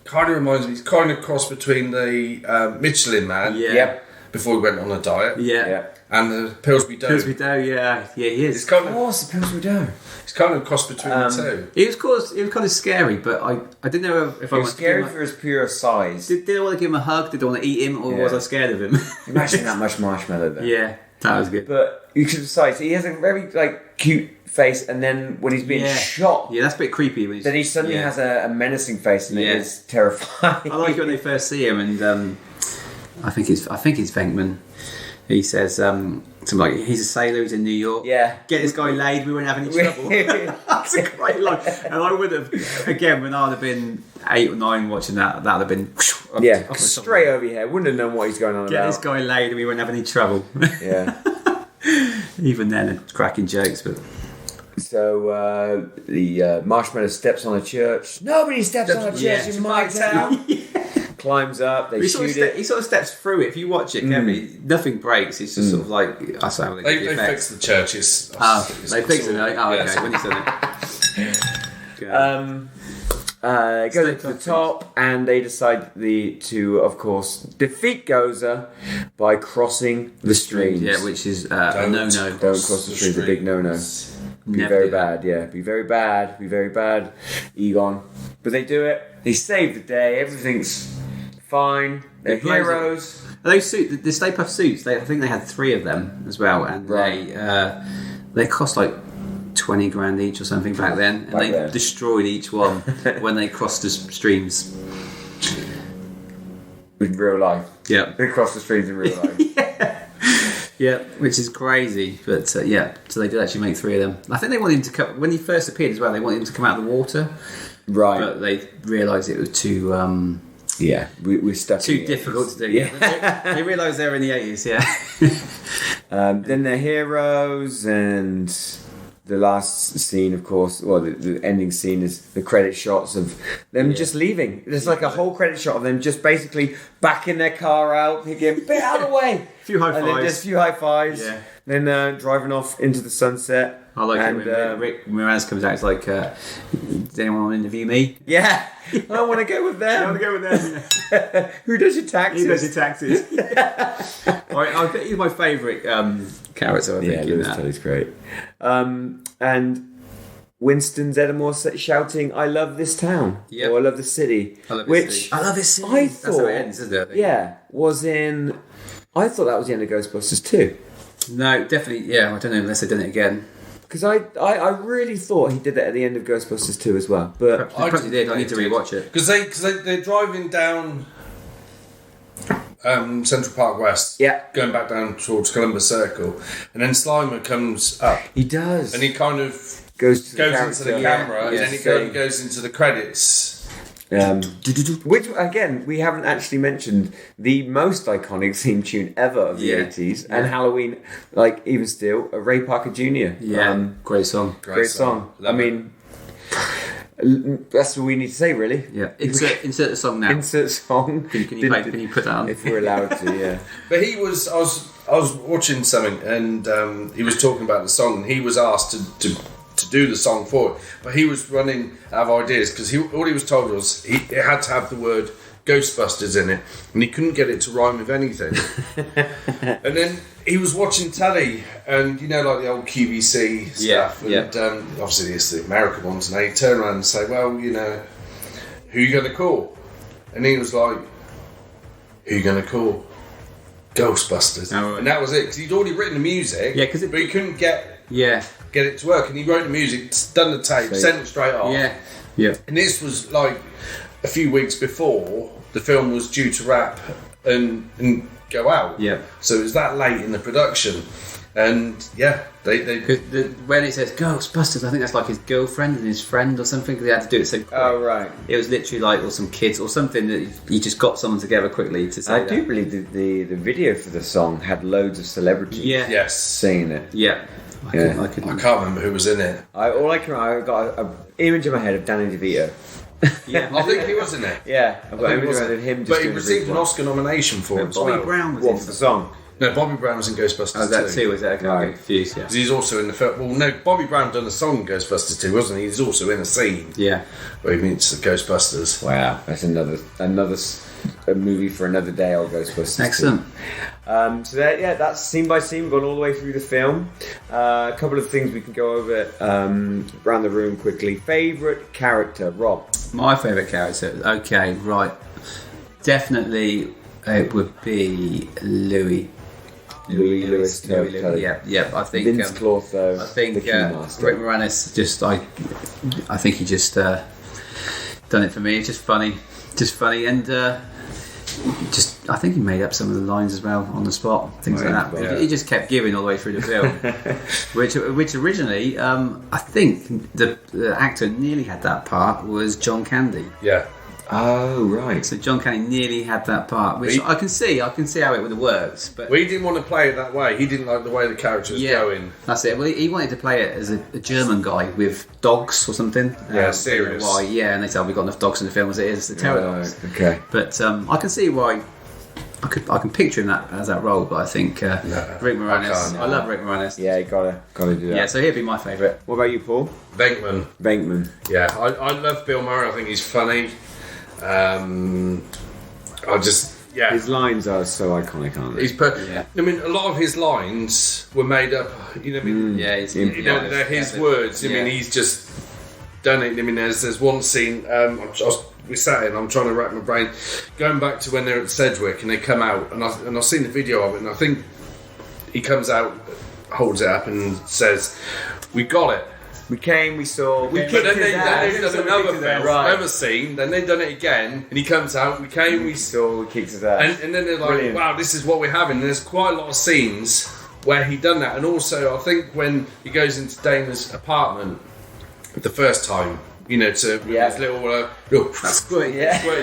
Kind of reminds me. It's kind of cross between the Michelin Man. Yeah. Before he went on a diet. Yeah. And the Pillsbury Dough. Pillsbury Dough, yeah, he is. It's kind of the Pillsbury Dough. It's kind of a cross between the two. It was kind of scary, but I didn't know if I was scary for his pure size. Did I want to give him a hug? Did I want to eat him, or was I scared of him? Imagine that much marshmallow there. Yeah, that was good. But you should decide. He has a very cute face, and then when he's being shot, that's a bit creepy. Then he suddenly has a menacing face, and it is terrifying. I like it when they first see him, and I think it's Venkman. He says something like, he's a sailor, he's in New York. Yeah. Get this guy laid, we won't have any trouble. That's a great line. And I would have, again, when I'd have been 8 or 9 watching that would have been... straight over your head. Wouldn't have known what he's going on about. Get this guy laid and we won't have any trouble. Yeah. Even then, it's cracking jokes, but... So, the marshmallow steps on a church. Nobody steps on a church in my town. Climbs up, they shoot it. He sort of steps through it. If you watch it carefully, nothing breaks. It's just sort of like... That's how they fixed the church. They fixed it. Okay. When you said it. Go to the top, and they decide to, of course, defeat Gozer by crossing the streams. Yeah, which is a no-no. Don't cross the streams, a big no-no. Be very bad, Be very bad, Egon. But they do it. They save the day. Everything's fine. They're heroes. Those suits, the Stay Puft suits, I think they had 3 of them as well, and they cost like 20 grand each or something back then, and they destroyed each one when they crossed the streams. In real life. Yeah. They crossed the streams in real life. Yeah, which is crazy, but so they did actually make 3 of them. I think they wanted him to come, when he first appeared as well, they wanted him to come out of the water. Right. But they realised it was too... we're stuck. Too difficult to do. Yeah. They realised they were in the 80s, then they're heroes, and the last scene, of course, the ending scene is the credit shots of them just leaving. There's like a whole credit shot of them just basically backing their car out, thinking, "Get out of the way!" A few high fives. And then just a few high fives. Yeah. Then driving off into the sunset. I like it when Rick Moranis comes out. It's like, does anyone want to interview me? Yeah, I want to go with them. I want to go with them. Who does your taxes? Who does your taxes? I think he's my favourite character. I think. Yeah, Lewis Tully's great. And Winston Zeddemore shouting, "I love this town," or "I love the city," I love this city. I thought, that's how it ends, isn't it? Yeah, I thought that was the end of Ghostbusters 2. No, definitely. Yeah, I don't know unless they've done it again. Because I really thought he did that at the end of Ghostbusters 2 as well. But I probably did. I need to rewatch it. Because they're driving down Central Park West. Yeah. Going back down towards Columbus Circle. And then Slimer comes up. He does. And he kind of goes into the camera and then he goes into the credits. Which, again, we haven't actually mentioned the most iconic theme tune ever of the 80s and Halloween, like, even still, Ray Parker Jr. Yeah, great song. Great song. I mean, that's all we need to say, really. Yeah, insert the song now. Insert song. Can you put that on? If we're allowed to, yeah. But I was watching something and he was talking about the song and he was asked to do the song for it, but he was running out of ideas because all he was told was it had to have the word Ghostbusters in it and he couldn't get it to rhyme with anything. And then he was watching telly and like the old QVC stuff and obviously it's the American ones, and they turn around and say, well, who you going to call? And he was like, who you going to call? Ghostbusters. Oh, right. And that was it, because he'd already written the music, but he couldn't get it to work, and he wrote the music, done the tape, sent it straight off. Yeah. And this was like a few weeks before the film was due to wrap and go out. Yeah. So it was that late in the production, and they when it says Ghostbusters, I think that's like his girlfriend and his friend or something. They had to do it so quick. Oh, right. It was literally like, or some kids or something that he just got someone together quickly to say. I do believe the video for the song had loads of celebrities yes singing it. Yeah. I can't remember who was in it. I got an image in my head of Danny DeVito. Yeah, I think he was in it. Yeah, I've got an image in my head of him. But he received an Oscar nomination for it. Bobby Brown was What, in for the song? No, Bobby Brown was in Ghostbusters. Oh, that too. Was that? Okay, I get confused. Yeah. He's also in the film. Well, no, Bobby Brown done a song in Ghostbusters 2, wasn't he? He's also in a scene. Yeah. Where he meets the Ghostbusters. Wow, that's a movie for another day. Old Ghostbusters. Excellent. So that's scene by scene. We've gone all the way through the film. A couple of things we can go over around the room quickly. Favorite character, Rob? My favourite character. Okay, right. Definitely, it would be Louis. Louis Lewis. Yeah. I think Vince Clortho. I think the Keymaster. Rick Moranis. I think he just done it for me. It's just funny, and I think he made up some of the lines as well on the spot, things like that. Yeah. He just kept giving all the way through the film, which originally I think the actor nearly had that part was John Candy. Yeah. Oh, right. So John Candy nearly had that part, which I can see how it would have worked. But he didn't want to play it that way. He didn't like the way the character was going. That's it. Well, he wanted to play it as a German guy with dogs or something. Yeah, serious. Why? Yeah, and they said we've got enough dogs in the film as it is. The terror dogs. Okay. But I can see why. I can picture him as that role, but I think Rick Moranis. I love Rick Moranis. Yeah, you gotta do that. Yeah, so he'd be my favourite. What about you, Paul? Venkman. Yeah, I love Bill Murray. I think he's funny. His lines are so iconic, aren't they? I mean, a lot of his lines were made up. Yeah, they're his words. I mean, he's just done it. I mean, there's one scene. We sat in. I'm trying to rack my brain, going back to when they're at Sedgwick and they come out, and I've seen the video of it, and I think he comes out, holds it up, and says, "We got it. We came, we saw, we kicked then his ass." they've done another film, another scene, then they've done it again, and he comes out, we came, we saw, we kicked his ass. And then they're like, Brilliant. wow, this is what we're having. And there's quite a lot of scenes where he done that. And also, I think when he goes into Dana's apartment the first time, to with his little squirt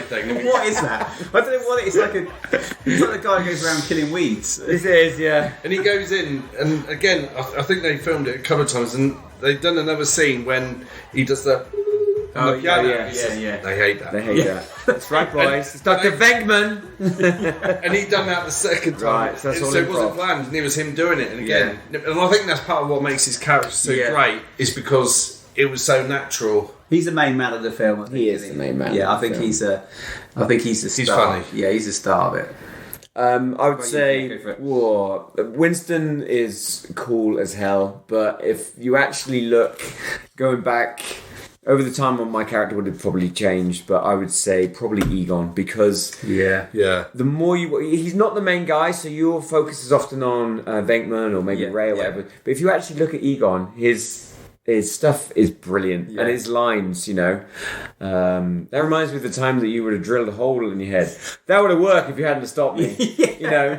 thing. What is that? I don't know what it is. It's like the guy who goes around killing weeds. This is, yeah. And he goes in, and again, I think they filmed it a couple of times, and they've done another scene when he does the piano. Yeah. They hate that. That's right, boys. It's Dr. Venkman. And he done that the second time. Right, so that's all it wasn't improv. planned, and it was him doing it. And again, and I think that's part of what makes his character so great, is because it was so natural. He's the main man of the film. I think, He is the main man. Yeah, of I think the film. he's the star. He's funny. Yeah, he's the star of it. I would Go for say it. Winston is cool as hell, but if you actually look, going back over the time, my character would have probably changed, but I would say probably Egon, because Yeah. the more he's not the main guy, so your focus is often on Venkman or maybe Ray or whatever. But if you actually look at Egon, his his stuff is brilliant, Yeah. and his lines, that reminds me of the time that you would have drilled a hole in your head. That would have worked if you hadn't stopped me.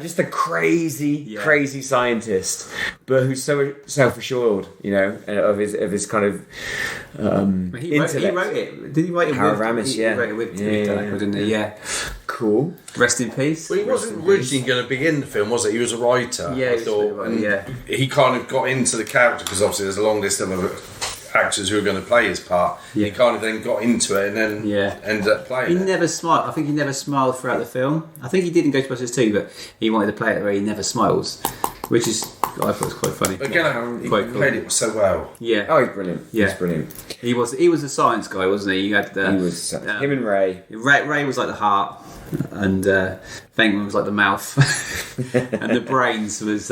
Just a crazy scientist, but who's so self-assured, of his kind of He wrote it. Did he write it Paragramis, with? yeah. He wrote it with Yeah. didn't he? Yeah. Cool. Rest in peace. Well, he wasn't originally going to be in the film, was it? He was a writer. Yeah, I he was thought. a writer, yeah. He kind of got into the character because obviously there's a long list of actors who are going to play his part. Yeah. He kind of then got into it and then ended up playing He it. never smiled. I think he never smiled throughout the film. I think he did in Ghostbusters 2, but he wanted to play it where he never smiles, which is I thought was quite funny. Again, he Quite cool. played it so well. Yeah. Oh, he's brilliant. Yeah. He's brilliant. He was a science guy, wasn't he? You had He was him and Ray. Ray was like the heart, and Venkman was like the mouth, and the brains was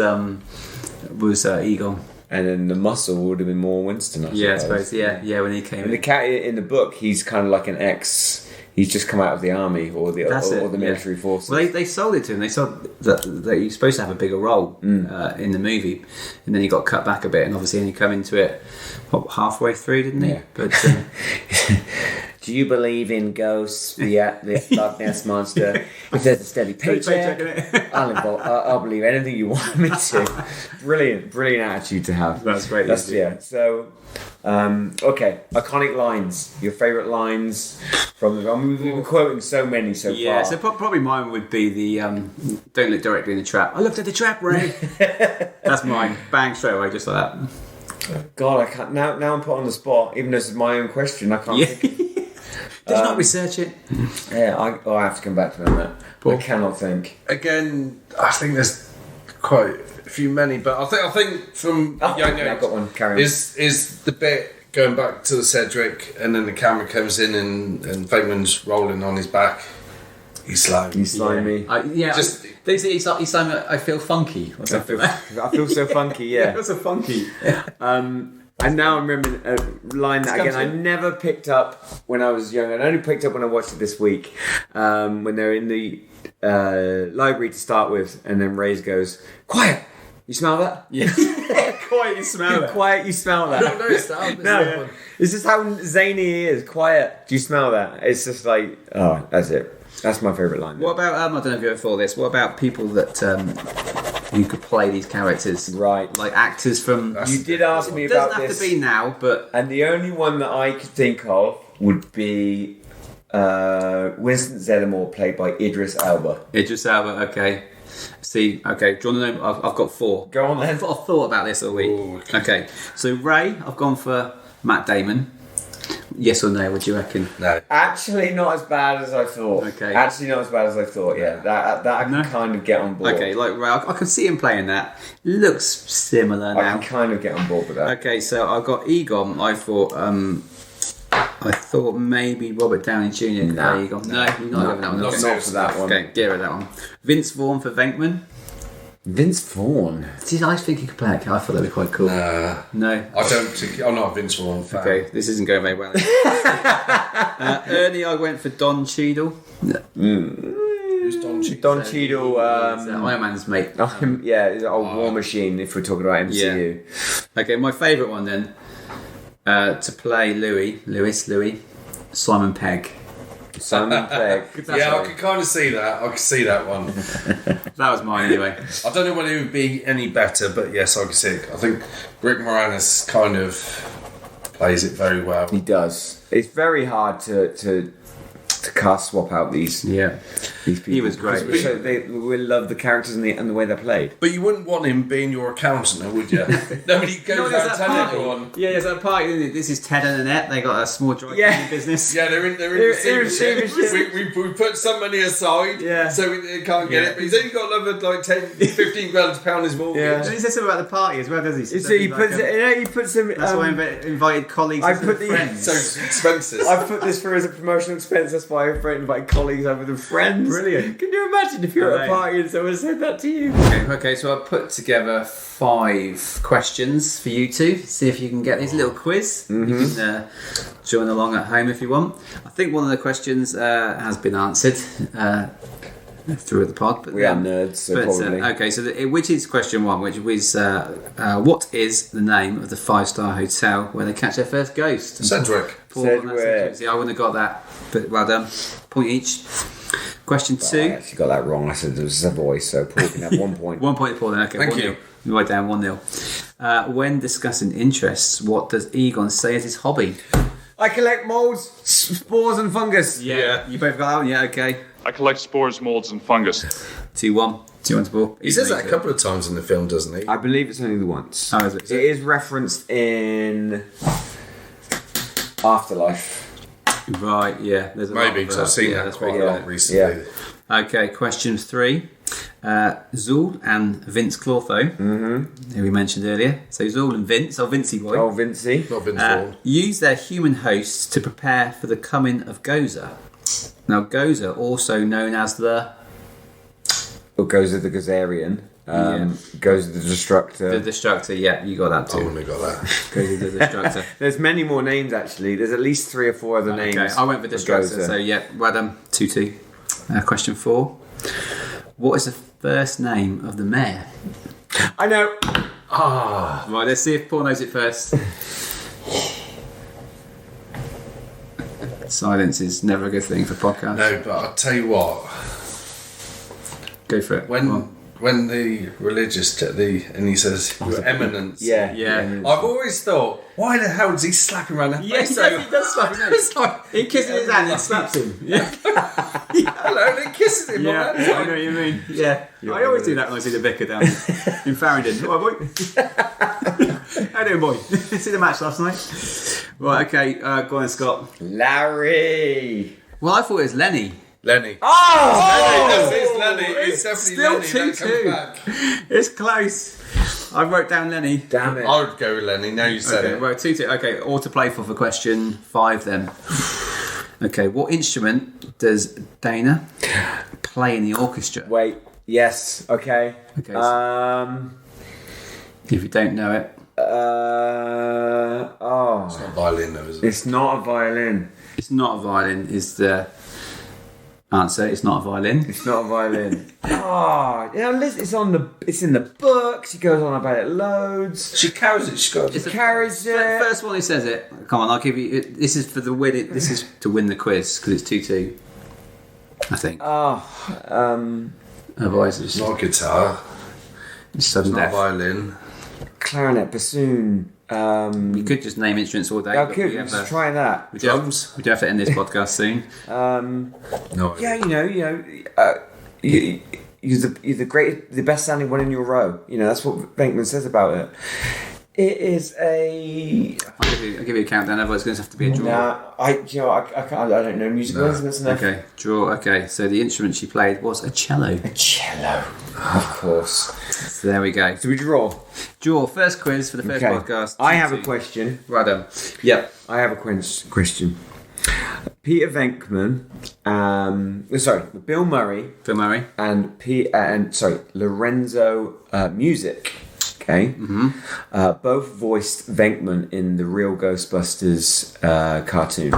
Egon. And then the muscle would have been more Winston, I suppose. Yeah, when he came And the cat in the book, he's kind of like an ex. He's just come out of the army or the military forces. Well, they sold it to him. They sold that he was supposed to have a bigger role in the movie, and then he got cut back a bit, and obviously only come into it halfway through, didn't he? Yeah. But do you believe in ghosts, the Loch Ness monster? If there's a steady paycheck, I'll believe anything you want me to. Brilliant attitude to have. That's great. So, okay, iconic lines. Your favourite lines from the film. We've been quoting so many so far. Yeah, so probably mine would be the "Don't look directly in the trap." I looked at the trap, Ray. That's mine. Bang, straight away, just like that. God, I can't. Now I'm put on the spot. Even though this is my own question, I can't. Yeah. Think. Did you not research it? Yeah, I have to come back to that. I cannot think. Again, I think there's quite a few many, but I think from young age, I've got one. Carry on. is the bit going back to the Cedric, and then the camera comes in and Venkman's rolling on his back. He's slow. You slimy. They say he's like I feel funky. Or something. I feel so funky. Yeah. It was a funky. And now I'm remembering a line that again I never picked up when I was young. I only picked up when I watched it this week. When they're in the library to start with, and then Reyes goes, "Quiet! You smell that? Yeah. Quiet, you smell that. Quiet! You smell that? No, it's just how zany he is. Quiet! Do you smell that? It's just like, oh, that's it. That's my favourite line. What about I don't know if you ever thought this. What about people that who could play these characters? Right. Like actors from. You did ask me It about doesn't have this. to be now, but And the only one that I could think of would be Winston Zeddemore, played by Idris Elba. Idris Elba. Okay. See. Okay. Do you want to know? I've got 4. Go on then. I've thought about this all week. Ooh, Okay. So Ray, I've gone for Matt Damon. Yes or no? What do you reckon? No. Actually, not as bad as I thought. Okay. Actually, not as bad as I thought. Yeah, that I can No? kind of get on board. Okay, like Ray, I can see him playing that. Looks similar I now. can kind of get on board with that. Okay, so I've got Egon. I thought maybe Robert Downey Jr. could play Egon. No, you're not having that one. not Okay. Not for that one. Okay, get rid of that one. Vince Vaughn for Venkman. Vince Vaughn. See, I think he could play that. I thought that'd be quite cool. No. I don't. I'm not a Vince Vaughn fan. Okay, this isn't going very well. Ernie, I went for Don Cheadle. Who's Don Cheadle? Don Cheadle. Iron Man's mate. Yeah, he's an old War Machine. If we're talking about MCU. Okay, my favourite one then to play Louis, Simon Pegg. Simon Pegg. Yeah, I could kind of see that. I could see that one. That was mine anyway. I don't know whether it would be any better, but yes, I could see it. I think Rick Moranis kind of plays it very well. He does. It's very hard to cast swap out these people. He was great. Because we love the characters and the way they're played. But you wouldn't want him being your accountant, though, would you? Nobody goes around telling everyone. Yeah, there's that party. This is Ted and Annette. They got a small dry cleaning business. Yeah, they're in receivership. We put some money aside, so they can't get it. But he's only got another like 10, 15 grand to pound his mortgage. Yeah. And he says something about the party as well, does he? So he puts some. That's why I invited colleagues and friends. So expenses. I put this through as a promotional expense. That's why I invite colleagues over than friends. Brilliant. Can you imagine if you're at a party and someone said that to you? Okay, so I put together 5 questions for you two. See if you can get this little quiz. You can join along at home if you want. I think one of the questions has been answered. through the pod. But, We are nerds, so probably. Okay, so which is question one, which was what is the name of the 5-star hotel where they catch their first ghost? Cedric. Paul, see, I wouldn't have got that, but well done. Point each. Question I 2. actually got that wrong. I said there was Savoy, so Paul can have 1 point. 1 point, Paul. Then okay. Thank 1-0. you. You write down 1-0. When discussing interests, what does Egon say is his hobby? I collect molds, spores, and fungus. Yeah. You both got that one. Yeah. Okay. I collect spores, molds, and fungus. 2-1. 2-1 to Paul. He says that a couple of times in the film, doesn't he? I believe it's only the once. Oh, is it? It is referenced in Afterlife. Right. Yeah. There's a lot Maybe, of, because I've seen that that's quite right, a lot recently. Yeah. Okay, question 3. Zool and Vince Clortho, who we mentioned earlier. So Zool and Vince, Vincey boy, Oh, Vincey. Not Vince Vaughn. use their human hosts to prepare for the coming of Gozer. Now, Gozer, also known as the Or goes with the Gazarian. Yeah. Goes with the Destructor. Destructor. Yeah, you got that I too. wouldn't have got that. Gozer the Destructor. There's many more names actually. There's at least 3 or 4 other names. Okay, I went for of Destructor. Gozer. So yeah, well done. 2-2. Question 4. What is the first name of the mayor? I know. Right, let's see if Paul knows it first. Silence is never a good thing for podcasts. No, but I'll tell you what. Go for it. Come on. When the religious and he says your eminence. Yeah. Yeah. I've always thought, why the hell does he slap him around the Yeah, face? he does slap him. It's like, He kisses his hand and slaps him. Yeah, hello, and he kisses him. yeah, on I that know time. what you mean. Yeah, I always do that when I see the vicar down in Farringdon. All right, boy. How you doing, boy? See the match last night? Right, okay, go on, Scott. Larry. Well, I thought it was Lenny. Lenny. Oh! It's Lenny. It's definitely Still Lenny. That comes 2-2. back. It's close. I wrote down Lenny. Damn it. I would go with Lenny. Now you said Okay, it. well, 2-2. Okay, all to play for question 5 then. Okay, what instrument does Dana play in the orchestra? Wait. Yes. Okay. Okay, so if you don't know it, It's not violin, though, is it? It's not a violin. it's not a violin. Is the answer? It's not a violin. It's not a violin. It's in the books. He goes on about it loads. She carries it. She got It's the carries the it. first one who says it. Come on, I'll give you. This is for the win. This is to win the quiz because it's 2-2. I think. Otherwise, it's not a guitar. sudden Not a death. violin. Clarinet, bassoon. You could just name instruments all day. I but could. we have Let's a- try that. We do have to end this podcast soon. No. Yeah, you're the best sounding one in your row. That's what Venkman says about it. It is a. I'll give you a countdown. Otherwise, it's going to have to be a draw. Nah, I can't. I don't know musical instruments enough. Okay, draw. Okay, so the instrument she played was a cello. Cello, of course. So there we go. So we draw. Draw. First quiz for the first podcast. I have a 2-2. question. Right done. Yep. I have a question. Peter Venkman, Bill Murray, Bill Murray. and Lorenzo Music. Okay, both voiced Venkman in the real Ghostbusters cartoon,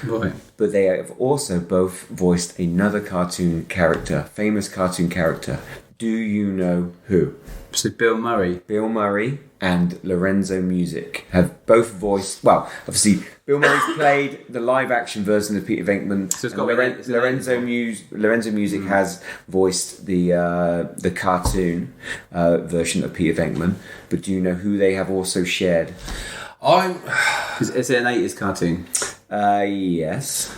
Right. but they have also both voiced another famous cartoon character. Do you know who? So Bill Murray. Bill Murray and Lorenzo Music have both voiced. Well, obviously, Bill Murray's played the live-action version of Peter Venkman. So it's and got Lorenzo Music has voiced the cartoon version of Peter Venkman. But do you know who they have also shared? Is it an 80s cartoon? Yes,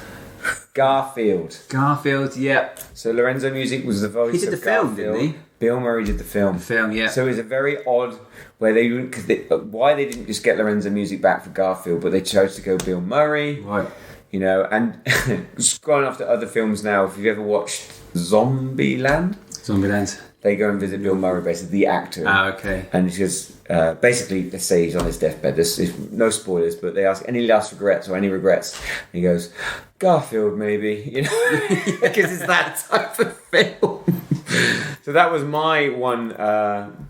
Garfield. Garfield. Yep. So Lorenzo Music was the voice. He did of the film, Garfield. didn't he? Bill Murray did the film. Yeah. So it's a very odd where why they didn't just get Lorenzo Music back for Garfield, but they chose to go Bill Murray. Right. And just going off to other films now. If you've ever watched Zombieland, Zombieland. they go and visit Bill Murray, basically the actor. Okay. And it's just basically, let's say he's on his deathbed. There's no spoilers, but they ask any last regrets or any regrets. And he goes, Garfield, maybe, because it's that type of film. So that was my one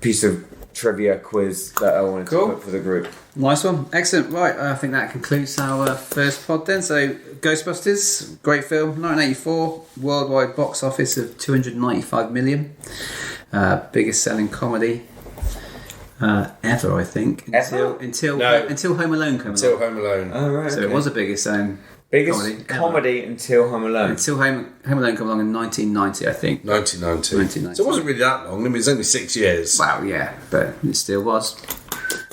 piece of trivia quiz that I wanted to put for the group. Nice one. Excellent. Right, I think that concludes our first pod then. So, Ghostbusters, great film, 1984, worldwide box office of 295 million. Biggest selling comedy ever, I think. Until Home Alone came along. Until Home Alone. Oh, right. So it was the biggest selling comedy until Home Alone. Until Home Alone came along in 1990, I think. 1990. So it wasn't really that long. I mean, it was only 6 years. Wow, yeah, but it still was.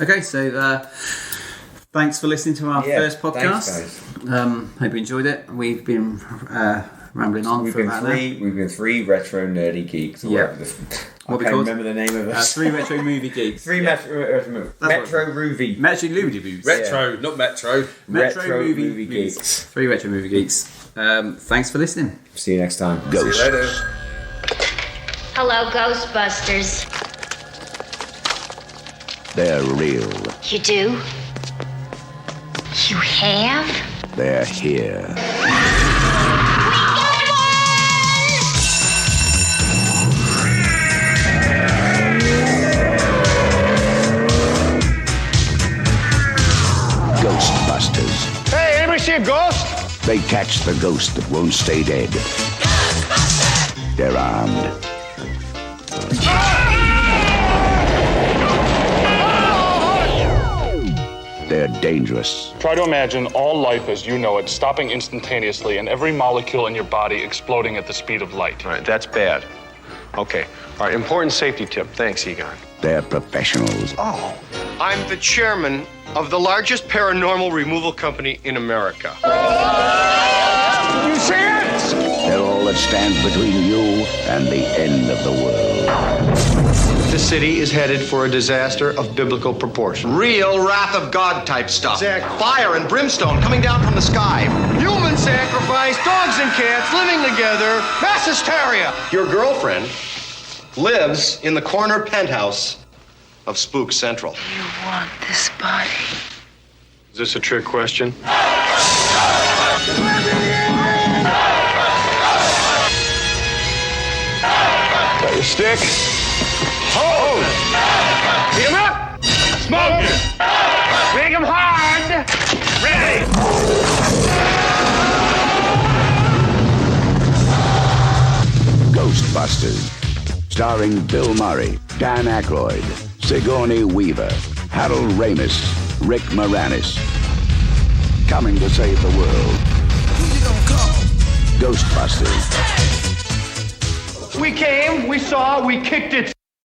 Okay, so thanks for listening to our first podcast. Thanks, guys. Hope you enjoyed it. We've been rambling on for about We've been three retro nerdy geeks. Yeah. I can't remember the name of it. Three retro movie geeks. Metro Roovie. Metro movie geeks. Retro, not Metro. Retro movie geeks. Three retro movie geeks. Thanks for listening. See you next time. See you later. Hello, Ghostbusters. They're real. You do? You have? They're here. Ghostbusters. Hey, anybody see a ghost? They catch the ghost that won't stay dead. Ghostbusters! They're armed. They're dangerous. Try to imagine all life as you know it stopping instantaneously and every molecule in your body exploding at the speed of light. All right, that's bad. Okay. All right, important safety tip. Thanks, Egon. They're professionals. Oh, I'm the chairman of the largest paranormal removal company in America. You see it? They're all that stands between you and the end of the world. The city is headed for a disaster of biblical proportion. Real wrath of God type stuff. Exactly. Fire and brimstone coming down from the sky. Human sacrifice, dogs and cats living together, mass hysteria. Your girlfriend lives in the corner penthouse of Spook Central. You want this body? Is this a trick question? Got your stick? Hold! Beat him up! Smoke it! Make him hard! Ready! Ghostbusters. Starring Bill Murray, Dan Aykroyd, Sigourney Weaver, Harold Ramis, Rick Moranis. Coming to save the world. Who you gonna call? Ghostbusters. We came, we saw, we kicked it.